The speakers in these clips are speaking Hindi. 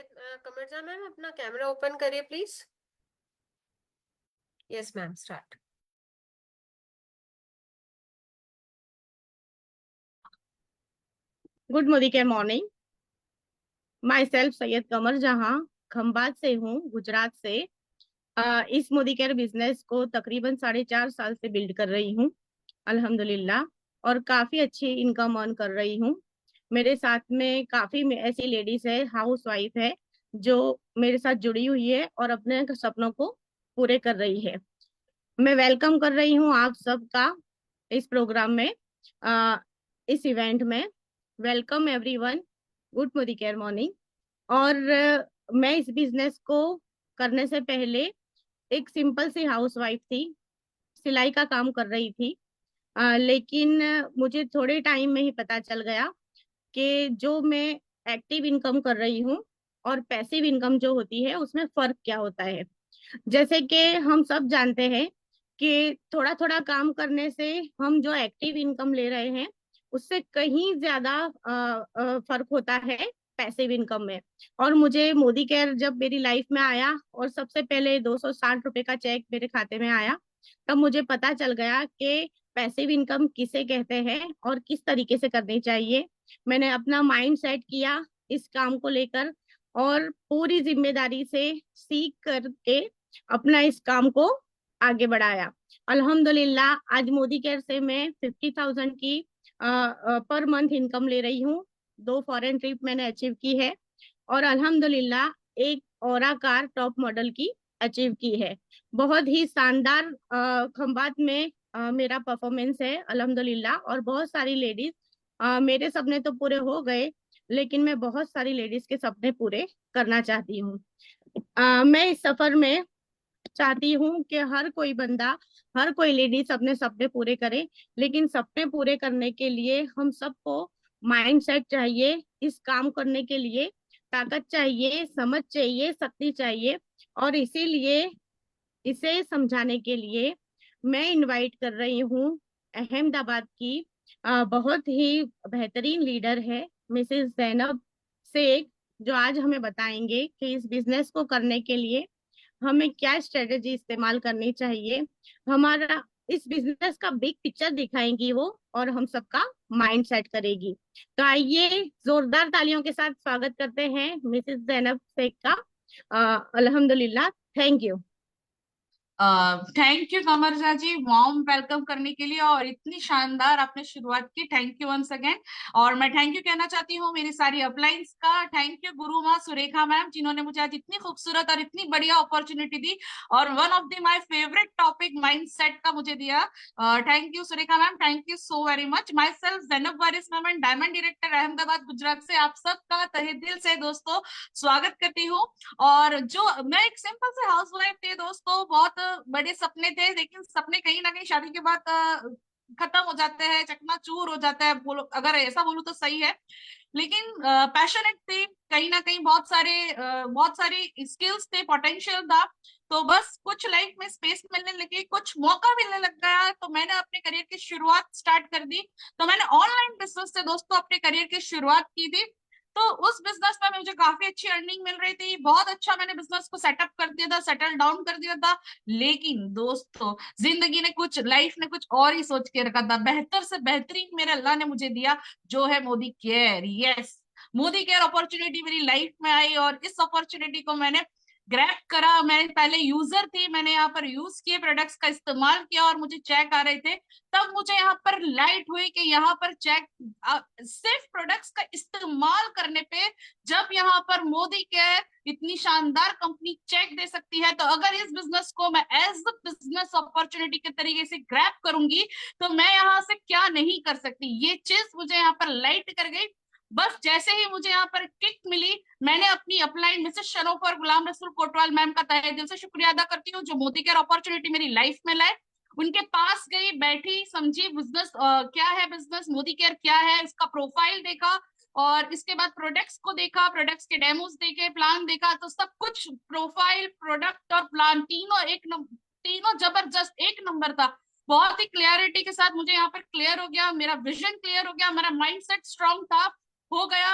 कमरजा मैम अपना कैमरा ओपन करिए please. Yes ma'am, start. Good morning के मॉर्निंग। माई सेल्फ सैयद कमर जहां खंबात से हूँ, गुजरात से। इस मोदी केयर बिजनेस को तकरीबन 4.5 साल से बिल्ड कर रही हूँ, अल्हम्दुलिल्लाह। और काफी अच्छी इनकम अर्न कर रही हूँ। मेरे साथ में काफी ऐसी लेडीज है, हाउस वाइफ है, जो मेरे साथ जुड़ी हुई है और अपने सपनों को पूरे कर रही है। मैं वेलकम कर रही हूँ आप सबका इस प्रोग्राम में, आ, इस इवेंट में। Welcome everyone. Good Modi care morning. और मैं इस बिजनेस को करने से पहले एक सिंपल सी हाउस वाइफ थी, सिलाई का काम कर रही थी। लेकिन मुझे थोड़े टाइम में ही पता चल गया कि जो मैं एक्टिव इनकम कर रही हूँ और पैसिव इनकम जो होती है उसमें फर्क क्या होता है। जैसे कि हम सब जानते हैं कि थोड़ा थोड़ा काम करने से हम जो एक्टिव इनकम ले रहे हैं उससे कहीं ज्यादा फर्क होता है पैसिव इनकम में। और मुझे मोदी केयर जब मेरी लाइफ में आया और सबसे पहले 260 रुपए का चेक मेरे खाते में आया, तब मुझे पता चल गया कि पैसिव इनकम किसे कहते हैं और किस तरीके से करनी चाहिए। मैंने अपना माइंड सेट किया इस काम को लेकर और पूरी जिम्मेदारी से सीख करके अपना इस काम को आगे बढ़ाया। अल्हम्दुलिल्लाह आज मोदी केयर से मैं 50,000 की पर मंथ इनकम ले रही हूँ। 2 फॉरेन ट्रिप मैंने अचीव की है और अल्हम्दुलिल्लाह एक औरा कार टॉप मॉडल की अचीव की है। बहुत ही शानदार खंबात में मेरा परफॉर्मेंस है अल्हम्दुलिल्लाह। और बहुत सारी लेडीज, मेरे सपने तो पूरे हो गए, लेकिन मैं बहुत सारी लेडीज के सपने पूरे करना चाहती हूँ। मैं इस सफर में चाहती हूँ कि हर कोई बंदा, हर कोई लेडीज अपने सपने पूरे करे। लेकिन सपने पूरे करने के लिए हम सबको माइंडसेट चाहिए, इस काम करने के लिए ताकत चाहिए, समझ चाहिए, शक्ति चाहिए। और इसीलिए इसे समझाने के लिए मैं इनवाइट कर रही हूँ अहमदाबाद की बहुत ही बेहतरीन लीडर है मिसेस जैनब शेख, जो आज हमें बताएंगे कि इस बिजनेस को करने के लिए हमें क्या स्ट्रेटेजी इस्तेमाल करनी चाहिए। हमारा इस बिजनेस का बिग पिक्चर दिखाएंगी वो और हम सबका माइंड सेट करेगी। तो आइए जोरदार तालियों के साथ स्वागत करते हैं मिसेस जैनब शेख का। अल्हम्दुलिल्लाह। Thank you. थैंक यू कमरजा जी, वार्म वेलकम करने के लिए और इतनी शानदार आपने शुरुआत की। Thank you once again. और मैं थैंक यू कहना चाहती हूँ मेरी सारी अपलाइंस का। थैंक यू गुरु माँ सुरेखा मैम, जिन्होंने मुझे आज इतनी खूबसूरत और इतनी बढ़िया अपॉर्चुनिटी दी और one of the my favourite topic mindset का मुझे दिया। Thank you Surekha ma'am, thank you so very much. My self Zainab Waris ma'am and diamond director Ahmedabad Gujarat से आप सबका तहे दिल से दोस्तों स्वागत करती हूँ। और जो मैं एक सिंपल से हाउस वाइफ थी दोस्तों, बहुत बड़े सपने थे, लेकिन सपने कहीं ना कहीं शादी के बाद खत्म हो जाते हैं, चकनाचूर हो जाता है, बोलो अगर ऐसा बोलूं तो सही है। लेकिन पैशनेट थे, कहीं ना कहीं बहुत सारी स्किल्स थे, पोटेंशियल था। तो बस कुछ लाइफ में स्पेस मिलने लगी, कुछ मौका मिलने लग गया, तो मैंने अपने करियर की शुरुआत स्टार्ट कर दी। तो मैंने ऑनलाइन बिजनेस से दोस्तों अपने करियर की शुरुआत की थी। तो उस बिजनेस में मुझे काफी अच्छी अर्निंग मिल रही थी, बहुत अच्छा मैंने बिजनेस को सेटअप कर दिया था, सेटल डाउन कर दिया था। लेकिन दोस्तों जिंदगी ने कुछ, लाइफ ने कुछ और ही सोच के रखा था, बेहतर से बेहतरीन मेरे अल्लाह ने मुझे दिया, जो है Modi care. Yes, Modi care opportunity मेरी लाइफ में आई और इस अपॉर्चुनिटी को मैंने ग्रैब करा। मैं पहले यूजर थी, मैंने यहाँ पर यूज किए, प्रोडक्ट्स का इस्तेमाल किया और मुझे चेक आ रहे थे। तब मुझे यहाँ पर लाइट हुई कि यहाँ पर चेक सिर्फ प्रोडक्ट्स का इस्तेमाल करने पे जब यहाँ पर मोदी केयर इतनी शानदार कंपनी चेक दे सकती है, तो अगर इस बिजनेस को मैं एज बिजनेस अपॉर्चुनिटी के तरीके से ग्रैब करूंगी तो मैं यहाँ से क्या नहीं कर सकती। ये चीज मुझे यहाँ पर लाइट कर गई। बस जैसे ही मुझे यहाँ पर किक मिली, मैंने अपनी upline Mrs शरोफर Ghulam Rasool Kotwal ma'am का तहे दिल से शुक्रिया अदा करती हूँ, जो मोदी केयर अपॉर्चुनिटी मेरी लाइफ में लाए। उनके पास गई, बैठी, समझी बिजनेस क्या है, बिजनेस मोदी केयर क्या है, इसका प्रोफाइल देखा और इसके बाद प्रोडक्ट्स को देखा, प्रोडक्ट्स के डेमोस देखे, प्लान देखा। तो सब कुछ, प्रोफाइल, प्रोडक्ट और प्लान, तीनों जबरदस्त, एक नंबर था। बहुत ही क्लियरिटी के साथ मुझे यहाँ पर क्लियर हो गया, मेरा विजन क्लियर हो गया, मेरा माइंडसेट स्ट्रांग था, हो गया।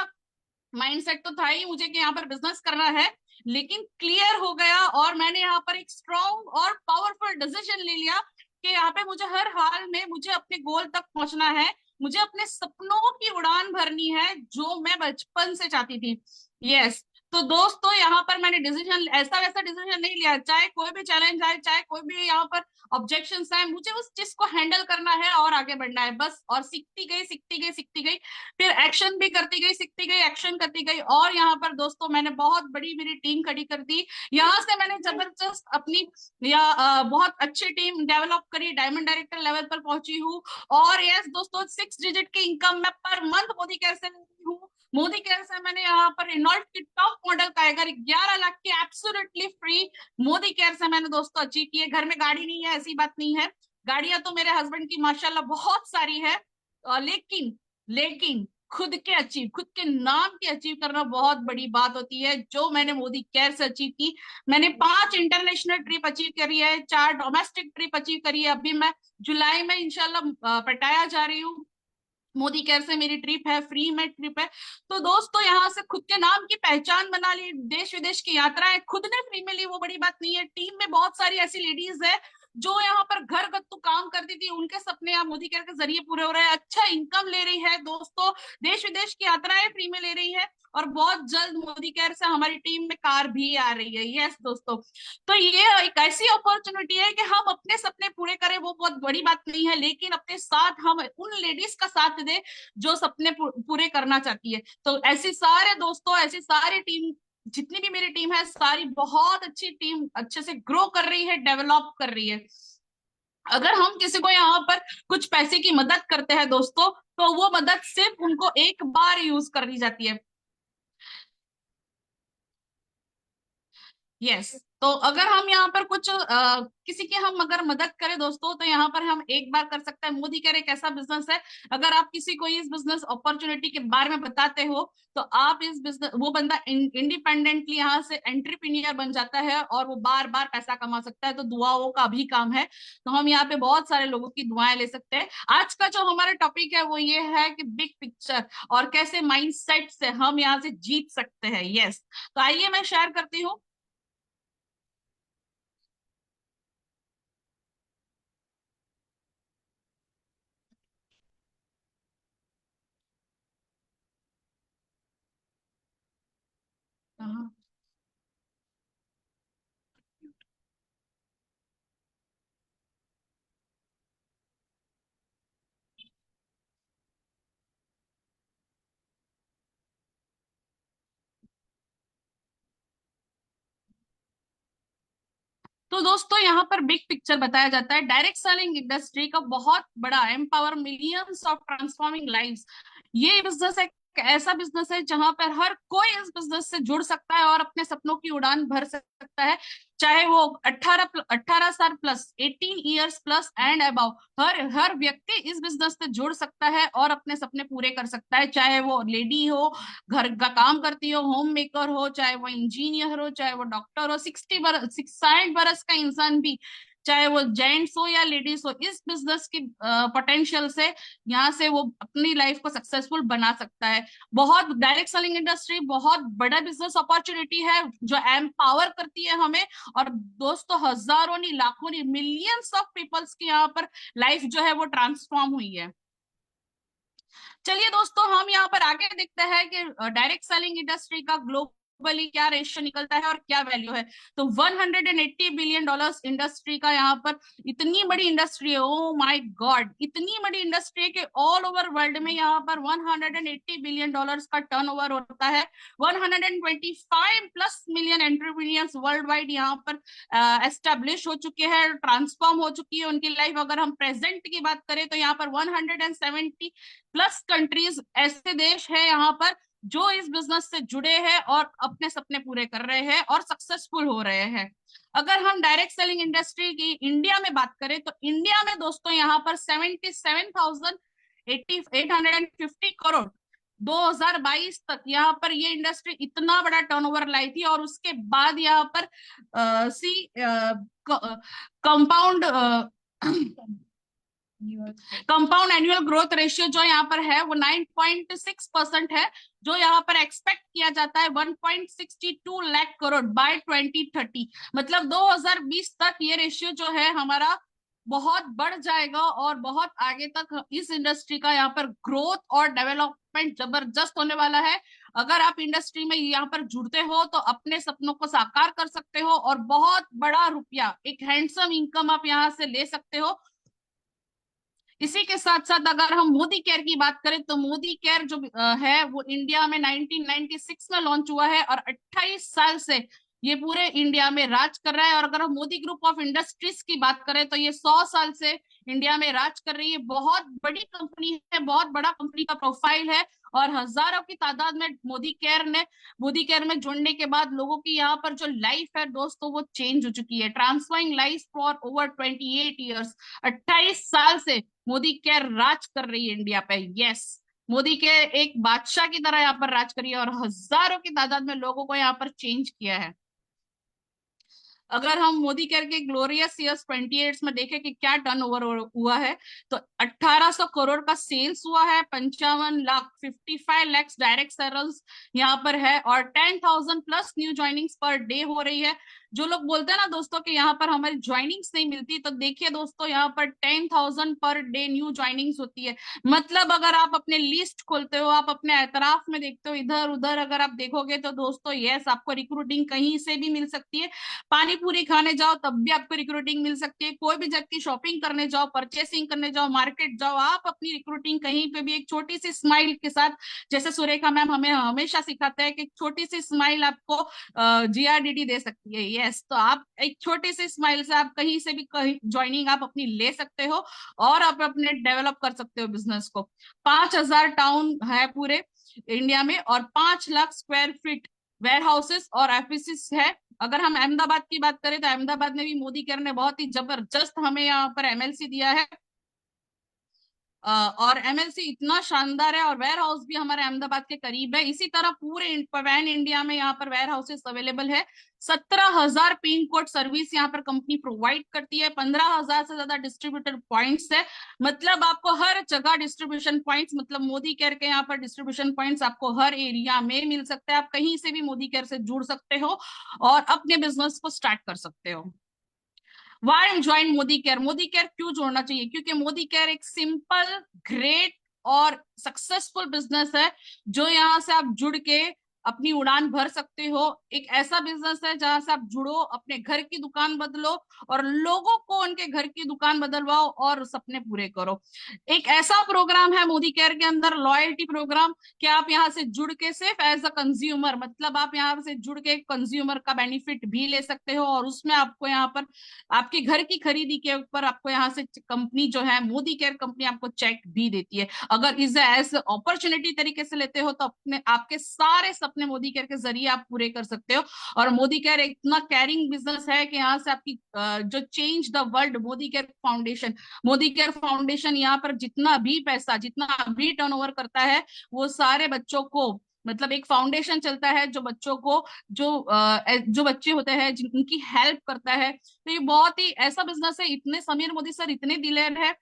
माइंडसेट तो था ही मुझे कि यहाँ पर बिजनेस करना है, लेकिन क्लियर हो गया और मैंने यहाँ पर एक स्ट्रॉन्ग और पावरफुल डिसीजन ले लिया कि यहाँ पे मुझे हर हाल में मुझे अपने गोल तक पहुंचना है, मुझे अपने सपनों की उड़ान भरनी है जो मैं बचपन से चाहती थी। यस। तो दोस्तों यहाँ पर मैंने डिसीजन ऐसा वैसा डिसीजन नहीं लिया, चाहे कोई भी चैलेंज आए, चाहे कोई भी यहाँ पर ऑब्जेक्शंस आए, मुझे उस चीज को हैंडल करना है और आगे बढ़ना है बस। और सीखती गई सीखती गई सीखती गई, फिर एक्शन भी करती गई, सीखती गई, एक्शन करती गई। और यहाँ पर दोस्तों मैंने बहुत बड़ी मेरी टीम खड़ी कर दी, यहाँ से मैंने जबरदस्त अपनी बहुत अच्छी टीम डेवलप करी, डायमंड डायरेक्टर लेवल पर पहुंची हूँ। और यस दोस्तों, 6 डिजिट की इनकम मैं पर मंथ मोदी केयर से लेती हूँ। मोदी केयर से मैंने यहाँ पर रेनॉल्ट की टॉप मॉडल टाइगर 11 लाख की एब्सोल्युटली फ्री मोदी केयर से मैंने दोस्तों अचीव की है। घर में गाड़ी नहीं है ऐसी बात नहीं है, गाड़ियां तो मेरे हस्बैंड की माशाल्लाह बहुत सारी है, लेकिन लेकिन खुद के नाम की अचीव करना बहुत बड़ी बात होती है, जो मैंने मोदी केयर से अचीव की। मैंने 5 इंटरनेशनल ट्रिप अचीव करी है, 4 डोमेस्टिक ट्रिप अचीव करी है। अभी मैं जुलाई में इंशाल्लाह पटाया जा रही हूँ, मोदी केयर से मेरी ट्रिप है, फ्री में ट्रिप है। तो दोस्तों यहाँ से खुद के नाम की पहचान बना ली, देश विदेश की यात्राएं खुद ने फ्री में ली, वो बड़ी बात नहीं है। टीम में बहुत सारी ऐसी लेडीज है जो यहाँ पर घर गत्तू काम करती थी, उनके सपने यहाँ मोदी केयर के जरिए पूरे हो रहे हैं, अच्छा इनकम ले रही है दोस्तों, देश विदेश की यात्राएं फ्री में ले रही है। और बहुत जल्द मोदी केयर से हमारी टीम में कार भी आ रही है। यस दोस्तों, तो ये एक ऐसी अपॉर्चुनिटी है कि हम अपने सपने पूरे करें, वो बहुत बड़ी बात नहीं है, लेकिन अपने साथ हम उन लेडीज का साथ दें जो सपने पूरे करना चाहती है। तो ऐसी सारे दोस्तों, ऐसी सारी टीम, जितनी भी मेरी टीम है, सारी बहुत अच्छी टीम, अच्छे से ग्रो कर रही है, डेवलप कर रही है। अगर हम किसी को यहाँ पर कुछ पैसे की मदद करते हैं दोस्तों, तो वो मदद सिर्फ उनको एक बार यूज करनी जाती है। यस। तो अगर हम यहाँ पर कुछ किसी की हम अगर मदद करें दोस्तों, तो यहाँ पर हम एक बार कर सकते हैं। मोदी केयर एक ऐसा बिजनेस है, अगर आप किसी को इस बिजनेस अपॉर्चुनिटी के बारे में बताते हो, तो आप इस बिजनेस, वो बंदा इंडिपेंडेंटली यहाँ से एंटरप्रेन्योर बन जाता है और वो बार बार पैसा कमा सकता है। तो दुआओं का भी काम है, तो हम यहाँ पे बहुत सारे लोगों की दुआएं ले सकते हैं। आज का जो हमारा टॉपिक है वो ये है कि बिग पिक्चर और कैसे माइंडसेट से हम यहाँ से जीत सकते हैं। यस, तो आइए मैं शेयर करती हूँ। हाँ। तो दोस्तों यहाँ पर बिग पिक्चर बताया जाता है, डायरेक्ट सेलिंग इंडस्ट्री का बहुत बड़ा empower millions of transforming lives. ये बिजनेस एक ऐसा बिजनेस है जहां पर हर कोई इस बिजनेस से जुड़ सकता है और अपने सपनों की उड़ान भर सकता है, चाहे वो 18 साल plus, 18 years plus and above, हर व्यक्ति इस बिजनेस से जुड़ सकता है और अपने सपने पूरे कर सकता है। चाहे वो लेडी हो, घर का काम करती हो, होम मेकर हो, चाहे वो इंजीनियर हो, चाहे वो डॉक्टर हो, 60 बरस का इंसान भी, चाहे वो जेंट्स हो या लेडीज हो, इस बिजनेस की पोटेंशियल से यहाँ से वो अपनी लाइफ को सक्सेसफुल बना सकता है। बहुत डायरेक्ट सेलिंग इंडस्ट्री बहुत बड़ा बिजनेस अपॉर्चुनिटी है जो एम्पावर करती है हमें। और दोस्तों हजारों नहीं, लाखों नहीं, मिलियंस ऑफ पीपल्स की यहाँ पर लाइफ जो है वो ट्रांसफॉर्म हुई है। चलिए दोस्तों, हम यहाँ पर आगे देखते हैं कि डायरेक्ट सेलिंग इंडस्ट्री का ग्लोबली क्या रेशियो निकलता है और क्या वैल्यू है। तो 180 बिलियन डॉलर्स इंडस्ट्री का यहाँ पर, इतनी बड़ी इंडस्ट्री है, ओ माय गॉड, इतनी बड़ी इंडस्ट्री है कि ऑल ओवर वर्ल्ड में यहाँ पर 180 बिलियन डॉलर्स का टर्नओवर होता है। 125 plus million entrepreneurs world wide यहाँ पर एस्टेब्लिश हो चुके हैं, ट्रांसफॉर्म हो चुकी है उनकी लाइफ। अगर हम प्रेजेंट की बात करें तो यहाँ पर 170 प्लस कंट्रीज, ऐसे देश है यहाँ पर जो इस बिजनेस से जुड़े हैं और अपने सपने पूरे कर रहे हैं और सक्सेसफुल हो रहे हैं। अगर हम डायरेक्ट सेलिंग इंडस्ट्री की इंडिया में बात करें, तो इंडिया में दोस्तों यहाँ पर 77,850 करोड़ 2022 तक यहाँ पर ये इंडस्ट्री इतना बड़ा टर्नओवर लाई थी। और उसके बाद यहाँ पर C compound compound annual growth ratio जो यहाँ पर है वो 9.6% है, जो यहाँ पर एक्सपेक्ट किया जाता है 1.62 लाख करोड़ बाय 2030। मतलब 2020 तक ये रेशियो जो है हमारा बहुत बढ़ जाएगा और बहुत आगे तक इस इंडस्ट्री का यहाँ पर ग्रोथ और डेवलपमेंट जबरदस्त होने वाला है। अगर आप इंडस्ट्री में यहाँ पर जुड़ते हो तो अपने सपनों को साकार कर सकते हो और बहुत बड़ा रुपया, एक हैंडसम इनकम आप यहाँ से ले सकते हो। इसी के साथ साथ अगर हम मोदी केयर की बात करें तो मोदी केयर जो है वो इंडिया में 1996 में लॉन्च हुआ है और 28 साल से ये पूरे इंडिया में राज कर रहा है। और अगर हम मोदी ग्रुप ऑफ इंडस्ट्रीज की बात करें तो ये 100 साल से इंडिया में राज कर रही है। बहुत बड़ी कंपनी है, बहुत बड़ा कंपनी का प्रोफाइल है और हजारों की तादाद में मोदी केयर में जुड़ने के बाद लोगों की यहाँ पर जो लाइफ है दोस्तों वो चेंज हो चुकी है। Transforming life for over 28 years, 28 साल से मोदी केयर राज कर रही है इंडिया पे। यस, मोदी केयर एक बादशाह की तरह यहाँ पर राज करी है और हजारों की तादाद में लोगों को यहाँ पर चेंज किया है। अगर हम मोदी केयर के ग्लोरियस ईयर्स 28 में देखें कि क्या टर्नओवर हुआ है तो 1800 करोड़ का सेल्स हुआ है, 55 लाख 55 लाख डायरेक्ट सेलर्स यहाँ पर है और 10,000 plus new joinings per day हो रही है। जो लोग बोलते हैं ना दोस्तों कि यहाँ पर हमारी ज्वाइनिंग्स नहीं मिलती, तो देखिए दोस्तों यहाँ पर 10,000 पर डे न्यू ज्वाइनिंग्स होती है। मतलब अगर आप अपने लिस्ट खोलते हो, आप अपने एतराफ में देखते हो, इधर उधर अगर आप देखोगे तो दोस्तों यस, आपको रिक्रूटिंग कहीं से भी मिल सकती है। पानी पूरी खाने जाओ तब भी आपको रिक्रूटिंग मिल सकती है, कोई भी जगह की शॉपिंग करने जाओ, परचेसिंग करने जाओ, मार्केट जाओ, आप अपनी रिक्रूटिंग कहीं पे भी एक छोटी सी स्माइल के साथ, जैसे सुरेखा मैम हमें हमेशा सिखाते हैं कि छोटी सी स्माइल आपको GRDD दे सकती है। यस, तो आप एक छोटी सी स्माइल से आप कहीं से भी ज्वाइनिंग आप अपनी ले सकते हो और आप अपने डेवलप कर सकते हो बिजनेस को। 5,000 टाउन है पूरे इंडिया में और 5 lakh square feet warehouses और ऑफिसेस है। अगर हम अहमदाबाद की बात करें तो अहमदाबाद में भी मोदी केयर ने बहुत ही जबरदस्त हमें यहाँ पर MLC दिया है और MLC इतना शानदार है और वेयर हाउस भी हमारे अहमदाबाद के करीब है। इसी तरह पूरे पैन इंडिया में यहाँ पर वेयर हाउसेस अवेलेबल है। 17,000 पिन कोड सर्विस यहाँ पर कंपनी प्रोवाइड करती है। 15,000 से ज्यादा डिस्ट्रीब्यूटर पॉइंट्स है। मतलब आपको हर जगह डिस्ट्रीब्यूशन पॉइंट्स, मतलब मोदी केयर के यहाँ पर डिस्ट्रीब्यूशन पॉइंट्स आपको हर एरिया में मिल सकते हैं। आप कहीं से भी मोदी केयर से जुड़ सकते हो और अपने बिजनेस को स्टार्ट कर सकते हो। Why join Modi care? Modi care क्यों जोड़ना चाहिए? क्योंकि मोदी केयर एक सिंपल, ग्रेट और सक्सेसफुल बिजनेस है जो यहाँ से आप जुड़ के अपनी उड़ान भर सकते हो। एक ऐसा बिजनेस है जहां से आप जुड़ो, अपने घर की दुकान बदलो और लोगों को उनके घर की दुकान बदलवाओ और सपने पूरे करो। एक ऐसा प्रोग्राम है मोदी केयर के अंदर, लॉयल्टी प्रोग्राम, कि आप यहाँ से जुड़ के सिर्फ एज अ कंज्यूमर, मतलब आप यहाँ से जुड़ के कंज्यूमर का बेनिफिट भी ले सकते हो और उसमें आपको यहाँ पर आपके घर की खरीदी के ऊपर आपको यहाँ से कंपनी जो है मोदी केयर कंपनी आपको चेक भी देती है। अगर इसे एज अपॉर्चुनिटी तरीके से लेते हो तो अपने आपके सारे सपने मोदी केयर के जरिए आप पूरे कर सकते हो। और मोदी केयर एक इतना केयरिंग बिजनेस है कि यहाँ से आपकी जो change the world Modi care foundation यहाँ पर जितना भी पैसा, जितना भी टर्नओवर करता है वो सारे बच्चों को, मतलब एक फाउंडेशन चलता है जो बच्चों को, जो बच्चे होते हैं जिनकी हेल्प करता है। तो ये बहुत ही ऐसा बिजनेस है, इतने समीर मोदी सर इतने दिलेर है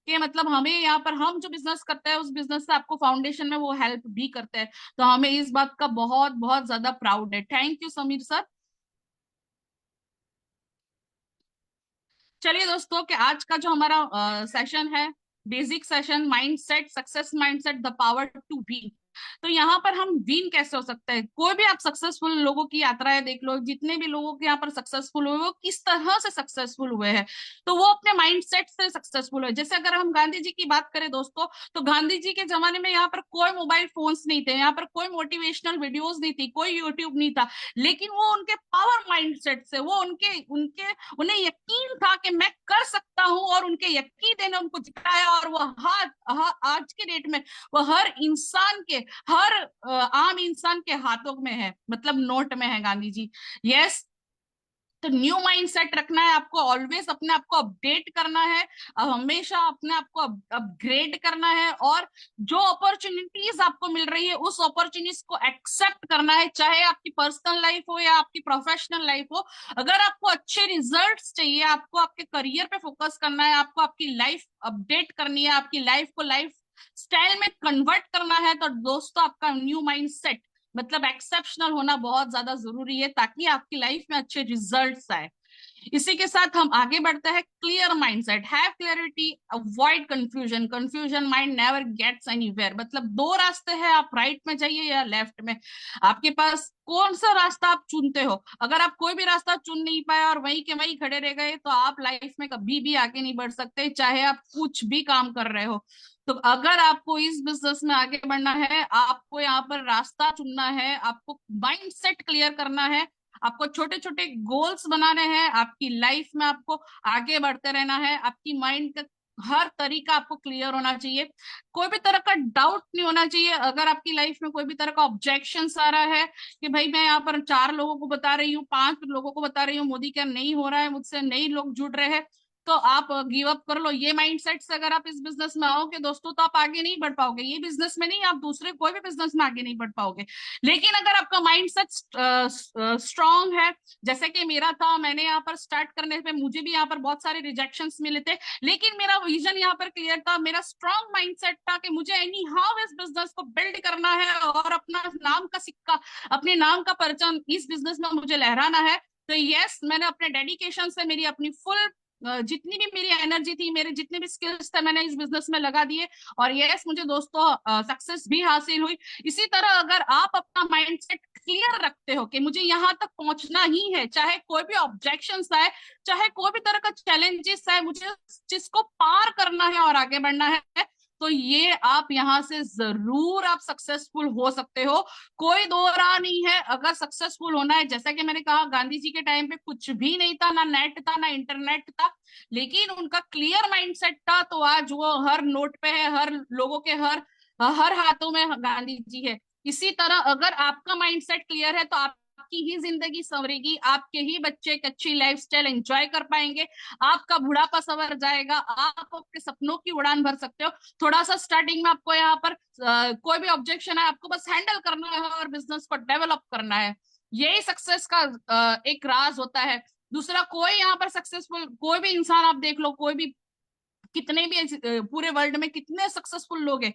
कि मतलब हमें यहाँ पर हम जो बिजनेस करते हैं उस बिजनेस से आपको फाउंडेशन में वो हेल्प भी करते हैं। तो हमें इस बात का बहुत बहुत ज्यादा प्राउड है। Thank you Sameer sir. चलिए दोस्तों कि आज का जो हमारा सेशन है, basic session, mindset, success mindset, the power to win. तो यहाँ पर हम विन कैसे हो सकते हैं? कोई भी आप सक्सेसफुल लोगों की यात्राएं देख लो, जितने भी लोगों के यहाँ पर सक्सेसफुल हुए वो किस तरह से सक्सेसफुल हुए हैं, तो वो अपने माइंडसेट से सक्सेसफुल हुए। जैसे अगर हम गांधी जी की बात करें दोस्तों, तो गांधी जी के जमाने में यहाँ पर कोई मोबाइल फोन्स नहीं थे, यहाँ पर कोई मोटिवेशनल वीडियोज नहीं थी, कोई यूट्यूब नहीं था, लेकिन वो उनके पावर माइंडसेट से, वो उनके उनके उन्हें यकीन था कि मैं कर सकता हूँ और उनके यकीन ने उनको जिताया। और वो आज के डेट में वो हर इंसान के, हर आम इंसान के हाथों में है, मतलब नोट में है गांधी जी। यस, तो न्यू माइंडसेट रखना है आपको, ऑलवेज अपने आप को अपडेट करना है, हमेशा अपने आप को अपग्रेड करना है, और जो अपॉर्चुनिटीज आपको मिल रही है उस अपॉर्चुनिटीज को एक्सेप्ट करना है, चाहे आपकी पर्सनल लाइफ हो या आपकी प्रोफेशनल लाइफ हो। अगर आपको अच्छे रिजल्ट्स चाहिए, आपको आपके करियर पे फोकस करना है, आपको आपकी लाइफ अपडेट करनी है, आपकी लाइफ को लाइफ स्टाइल में कन्वर्ट करना है, तो दोस्तों आपका न्यू माइंडसेट मतलब एक्सेप्शनल होना बहुत ज्यादा जरूरी है, ताकि आपकी लाइफ में अच्छे रिजल्ट्स आए। इसी के साथ हम आगे बढ़ते हैं। Clear mindset, have clarity, avoid confusion, confusion mind never gets anywhere. मतलब दो रास्ते हैं, आप राइट में जाइए या लेफ्ट में, आपके पास कौन सा रास्ता आप चुनते हो। अगर आप कोई भी रास्ता चुन नहीं पाए और वहीं के वहीं खड़े रह गए, तो आप लाइफ में कभी भी आगे नहीं बढ़ सकते, चाहे आप कुछ भी काम कर रहे हो। तो अगर आपको इस बिजनेस में आगे बढ़ना है, आपको यहाँ पर रास्ता चुनना है, आपको माइंडसेट क्लियर करना है, आपको छोटे छोटे गोल्स बनाने हैं, आपकी लाइफ में आपको आगे बढ़ते रहना है, आपकी माइंड का हर तरीका आपको क्लियर होना चाहिए, कोई भी तरह का डाउट नहीं होना चाहिए। अगर आपकी लाइफ में कोई भी तरह का ऑब्जेक्शन आ रहा है कि भाई मैं यहाँ पर 4 लोगों को बता रही हूँ, 5 लोगों को बता रही हूँ, मोदी क्या नहीं हो रहा है, मुझसे नए लोग जुड़ रहे हैं, तो आप गिव अप कर लो। ये माइंडसेट से अगर आप इस बिजनेस में आओगे दोस्तों, तो आप आगे नहीं बढ़ पाओगे। ये बिजनेस में नहीं, आप दूसरे कोई भी बिजनेस में आगे नहीं बढ़ पाओगे। लेकिन अगर आपका माइंडसेट स्ट्रांग है, जैसे कि मेरा था, मैंने यहाँ पर स्टार्ट करने पे मुझे भी यहाँ पर बहुत सारे रिजेक्शंस मिले थे, लेकिन मेरा विजन यहाँ पर क्लियर था, मेरा स्ट्रांग माइंडसेट था कि मुझे एनी हाउ इस बिजनेस को बिल्ड करना है और अपना नाम का सिक्का, अपने नाम का परचम इस बिजनेस में मुझे लहराना है। तो यस, मैंने अपने डेडिकेशन से मेरी अपनी फुल जितनी भी मेरी एनर्जी थी, मेरे जितने भी स्किल्स थे, मैंने इस बिजनेस में लगा दिए, और यस मुझे दोस्तों सक्सेस भी हासिल हुई। इसी तरह अगर आप अपना माइंडसेट क्लियर रखते हो कि मुझे यहाँ तक पहुंचना ही है, चाहे कोई भी ऑब्जेक्शंस आए, चाहे कोई भी तरह का चैलेंजेस आए, मुझे जिसको पार करना है और आगे बढ़ना है, तो ये आप यहाँ से जरूर आप सक्सेसफुल हो सकते हो, कोई दो राह नहीं है। अगर सक्सेसफुल होना है, जैसा कि मैंने कहा, गांधी जी के टाइम पे कुछ भी नहीं था, ना नेट था ना इंटरनेट था, लेकिन उनका क्लियर माइंडसेट था, तो आज वो हर नोट पे है, हर लोगों के हर हर हाथों में गांधी जी है। इसी तरह अगर आपका माइंडसेट क्लियर है, तो आपकी ही जिंदगी संवरेगी, आपके ही बच्चे एक अच्छी लाइफस्टाइल एंजॉय कर पाएंगे, आपका बुढ़ापा संवर जाएगा, आप अपने सपनों की उड़ान भर सकते हो। थोड़ा सा स्टार्टिंग में आपको यहाँ पर कोई भी ऑब्जेक्शन है, आपको बस हैंडल करना है और बिजनेस को डेवलप करना है, यही सक्सेस का एक राज होता है। दूसरा, कोई यहाँ पर सक्सेसफुल कोई भी इंसान आप देख लो, कोई भी कितने भी पूरे वर्ल्ड में कितने सक्सेसफुल लोग हैं,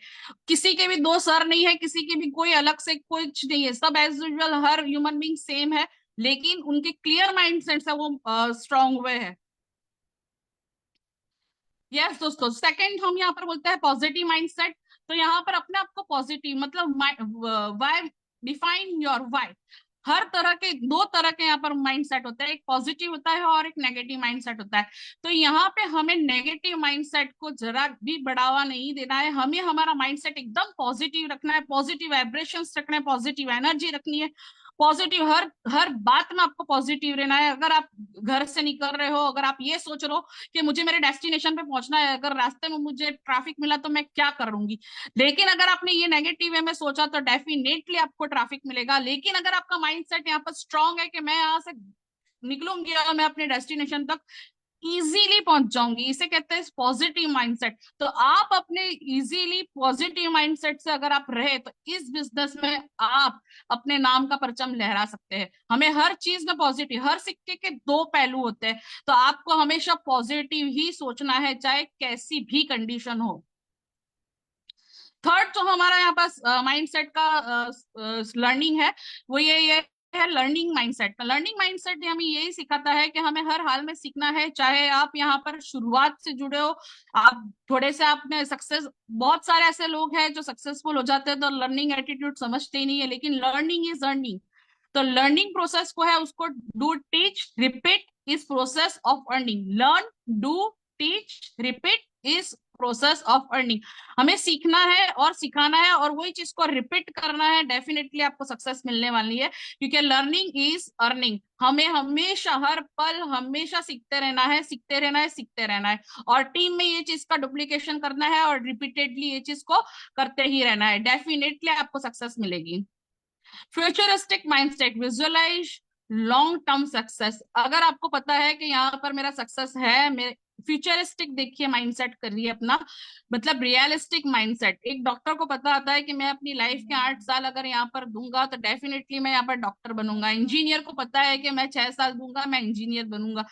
किसी के भी दो सर नहीं है, किसी के भी कोई अलग से कुछ नहीं है, सब एज यूजुअल हर ह्यूमन बीइंग सेम है, लेकिन उनके क्लियर माइंडसेट से वो स्ट्रांग हुए हैं। यस दोस्तों, सेकंड हम यहाँ पर बोलते हैं पॉजिटिव माइंडसेट। तो यहाँ पर अपने आप को पॉजिटिव मतलब व्हाई, डिफाइन योर व्हाई। हर तरह के दो तरह के यहाँ पर माइंडसेट होता है, एक पॉजिटिव होता है और एक नेगेटिव माइंडसेट होता है। तो यहाँ पे हमें नेगेटिव माइंडसेट को जरा भी बढ़ावा नहीं देना है, हमें हमारा माइंडसेट एकदम पॉजिटिव रखना है, पॉजिटिव वाइब्रेशंस रखना है, पॉजिटिव एनर्जी रखनी है, पॉजिटिव हर हर बात में आपको पॉजिटिव रहना है। अगर आप घर से निकल रहे हो, अगर आप ये सोच रहे हो कि मुझे मेरे डेस्टिनेशन पे पहुंचना है, अगर रास्ते में मुझे ट्रैफिक मिला तो मैं क्या करूंगी, लेकिन अगर आपने ये नेगेटिव वे में सोचा तो डेफिनेटली आपको ट्रैफिक मिलेगा। लेकिन अगर आपका माइंडसेट यहाँ पर स्ट्रांग है कि मैं यहाँ से निकलूंगी और मैं अपने डेस्टिनेशन तक इजीली पहुंच जाऊंगी, इसे कहते हैं पॉजिटिव माइंडसेट। तो आप अपने इजीली पॉजिटिव माइंडसेट से अगर आप रहे, तो इस बिजनेस में आप अपने नाम का परचम लहरा सकते हैं। हमें हर चीज में पॉजिटिव, हर सिक्के के दो पहलू होते हैं, तो आपको हमेशा पॉजिटिव ही सोचना है, चाहे कैसी भी कंडीशन हो। थर्ड जो हमारा यहाँ पास माइंडसेट का लर्निंग है, वो ये है लर्निंग माइंडसेट। लर्निंग माइंडसेट हमें यही सिखाता है कि हमें हर हाल में सीखना है, चाहे आप यहाँ पर शुरुआत से जुड़े हो, आप थोड़े से आपने सक्सेस, बहुत सारे ऐसे लोग हैं जो सक्सेसफुल हो जाते हैं तो लर्निंग एटीट्यूड समझते ही नहीं है, लेकिन लर्निंग इज अर्निंग। तो लर्निंग प्रोसेस को है उसको do teach repeat is process of earning. Learn, do, teach, repeat is process of earning. हमें सीखना है और सिखाना है और वही चीज को रिपीट करना है, डेफिनेटली आपको सक्सेस मिलने वाली है, क्योंकि लर्निंग इज अर्निंग। हमें हमेशा हर पल हमेशा सीखते रहना है, सीखते रहना है, सीखते रहना है, और टीम में ये चीज का डुप्लीकेशन करना है और रिपीटेडली ये चीज को करते ही रहना है, डेफिनेटली आपको सक्सेस मिलेगी। Futuristic mindset, visualise long term success. अगर आपको पता है कि यहाँ पर मेरा सक्सेस है, मेरे फ्यूचरिस्टिक देखिए माइंडसेट करिए अपना, मतलब रियलिस्टिक माइंडसेट। एक डॉक्टर को पता आता है कि मैं अपनी लाइफ के 8 साल अगर यहाँ पर दूंगा तो डेफिनेटली मैं यहाँ पर डॉक्टर बनूंगा। इंजीनियर को पता है कि मैं 6 साल दूंगा, मैं इंजीनियर बनूंगा।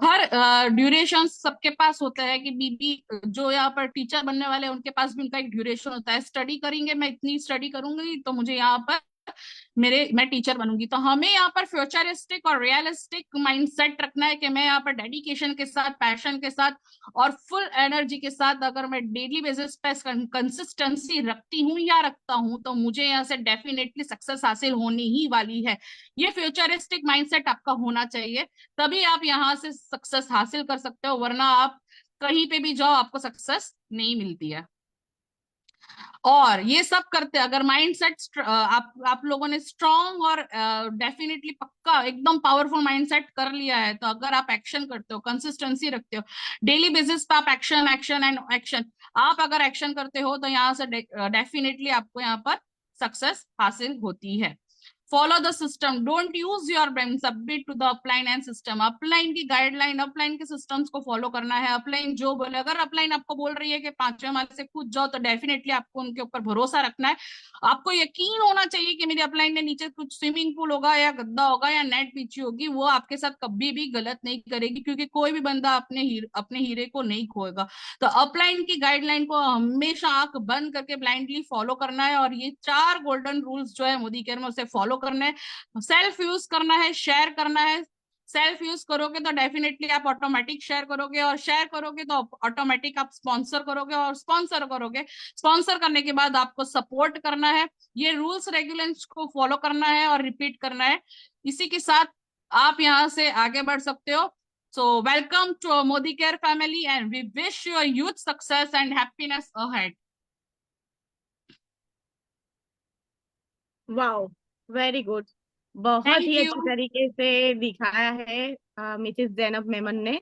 हर ड्यूरेशन सबके पास होता है कि बीबी जो यहाँ पर टीचर बनने वाले हैं उनके पास भी उनका एक ड्यूरेशन होता है। स्टडी करेंगे, मैं इतनी स्टडी करूंगी तो मुझे यहाँ पर मैं टीचर बनूंगी। तो हमें यहाँ पर फ्यूचरिस्टिक और रियलिस्टिक माइंडसेट रखना है कि मैं यहाँ पर डेडिकेशन के साथ, पैशन के साथ और फुल एनर्जी के साथ अगर मैं डेली बेसिस पे कंसिस्टेंसी रखती हूँ या रखता हूँ तो मुझे यहाँ से डेफिनेटली सक्सेस हासिल होने ही वाली है। ये फ्यूचरिस्टिक माइंडसेट आपका होना चाहिए, तभी आप यहाँ से सक्सेस हासिल कर सकते हो, वरना आप कहीं पे भी जाओ आपको सक्सेस नहीं मिलती है। और ये सब करते अगर माइंडसेट आप लोगों ने स्ट्रांग और डेफिनेटली पक्का एकदम पावरफुल माइंडसेट कर लिया है, तो अगर आप एक्शन करते हो, कंसिस्टेंसी रखते हो, डेली बेसिस पे आप एक्शन एक्शन एंड एक्शन, आप अगर एक्शन करते हो तो यहाँ से डेफिनेटली आपको यहाँ पर सक्सेस हासिल होती है। Follow the system, don't use your brain, submit to the upline and system. Upline की गाइडलाइन, अपलाइन के सिस्टम्स को फॉलो करना है। अपलाइन जो बोले, अगर अपलाइन आपको बोल रही है कि 5वें माले से कूद जाओ तो डेफिनेटली आपको उनके ऊपर भरोसा रखना है। आपको यकीन होना चाहिए कि मेरी अपलाइन ने नीचे कुछ स्विमिंग पूल होगा या गद्दा होगा या नेट बिछी होगी, वो आपके साथ कभी भी गलत नहीं करेगी, क्योंकि कोई भी बंदा अपने हीरे को नहीं खोएगा। तो अपलाइन की गाइडलाइन को हमेशा आंख बंद करके ब्लाइंडली फॉलो करना है। और ये 4 गोल्डन रूल्स जो है मोदी केयर में, उसे फॉलो करना है। सेल्फ यूज करना है, शेयर करना है। सेल्फ यूज करोगे तो डेफिनेटली आप ऑटोमेटिक शेयर करोगे, और शेयर करोगे तो ऑटोमेटिक आप स्पॉन्सर करोगे, और स्पॉन्सर करोगे, स्पॉन्सर करने के बाद आपको सपोर्ट करना है। ये रूल्स रेगुलेशंस को फॉलो करना है और रिपीट करना है। इसी के साथ आप यहाँ से आगे बढ़ सकते हो। So welcome to Modi Care family and we wish you a huge success and happiness ahead. Wow, very good. बहुत Thank ही you. अच्छी तरीके से दिखाया है मिसेस जैनब मेमन ने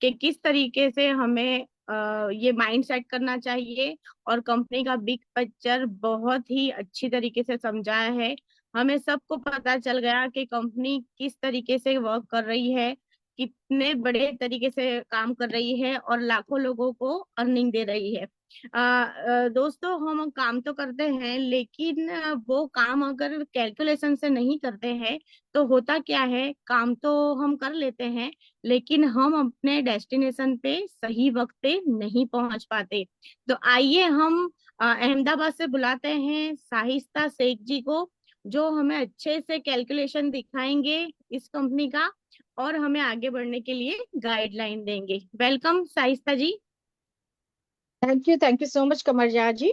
कि किस तरीके से हमें ये माइंड सेट करना चाहिए, और कंपनी का बिग पिक्चर बहुत ही अच्छी तरीके से समझाया है। हमें सबको पता चल गया कि कंपनी किस तरीके से वर्क कर रही है, कितने बड़े तरीके से काम कर रही है और लाखों लोगों को अर्निंग दे रही है। दोस्तों, हम काम तो करते हैं, लेकिन वो काम अगर कैलकुलेशन से नहीं करते हैं तो होता क्या है, काम तो हम कर लेते हैं लेकिन हम अपने डेस्टिनेशन पे सही वक्त पे नहीं पहुंच पाते। तो आइए हम अहमदाबाद से बुलाते हैं शाइस्ता शेख जी को, जो हमें अच्छे से कैलकुलेशन दिखाएंगे इस कंपनी का और हमें आगे बढ़ने के लिए गाइडलाइन देंगे। Welcome Shaista ji. Thank you so much, Kamarja ji.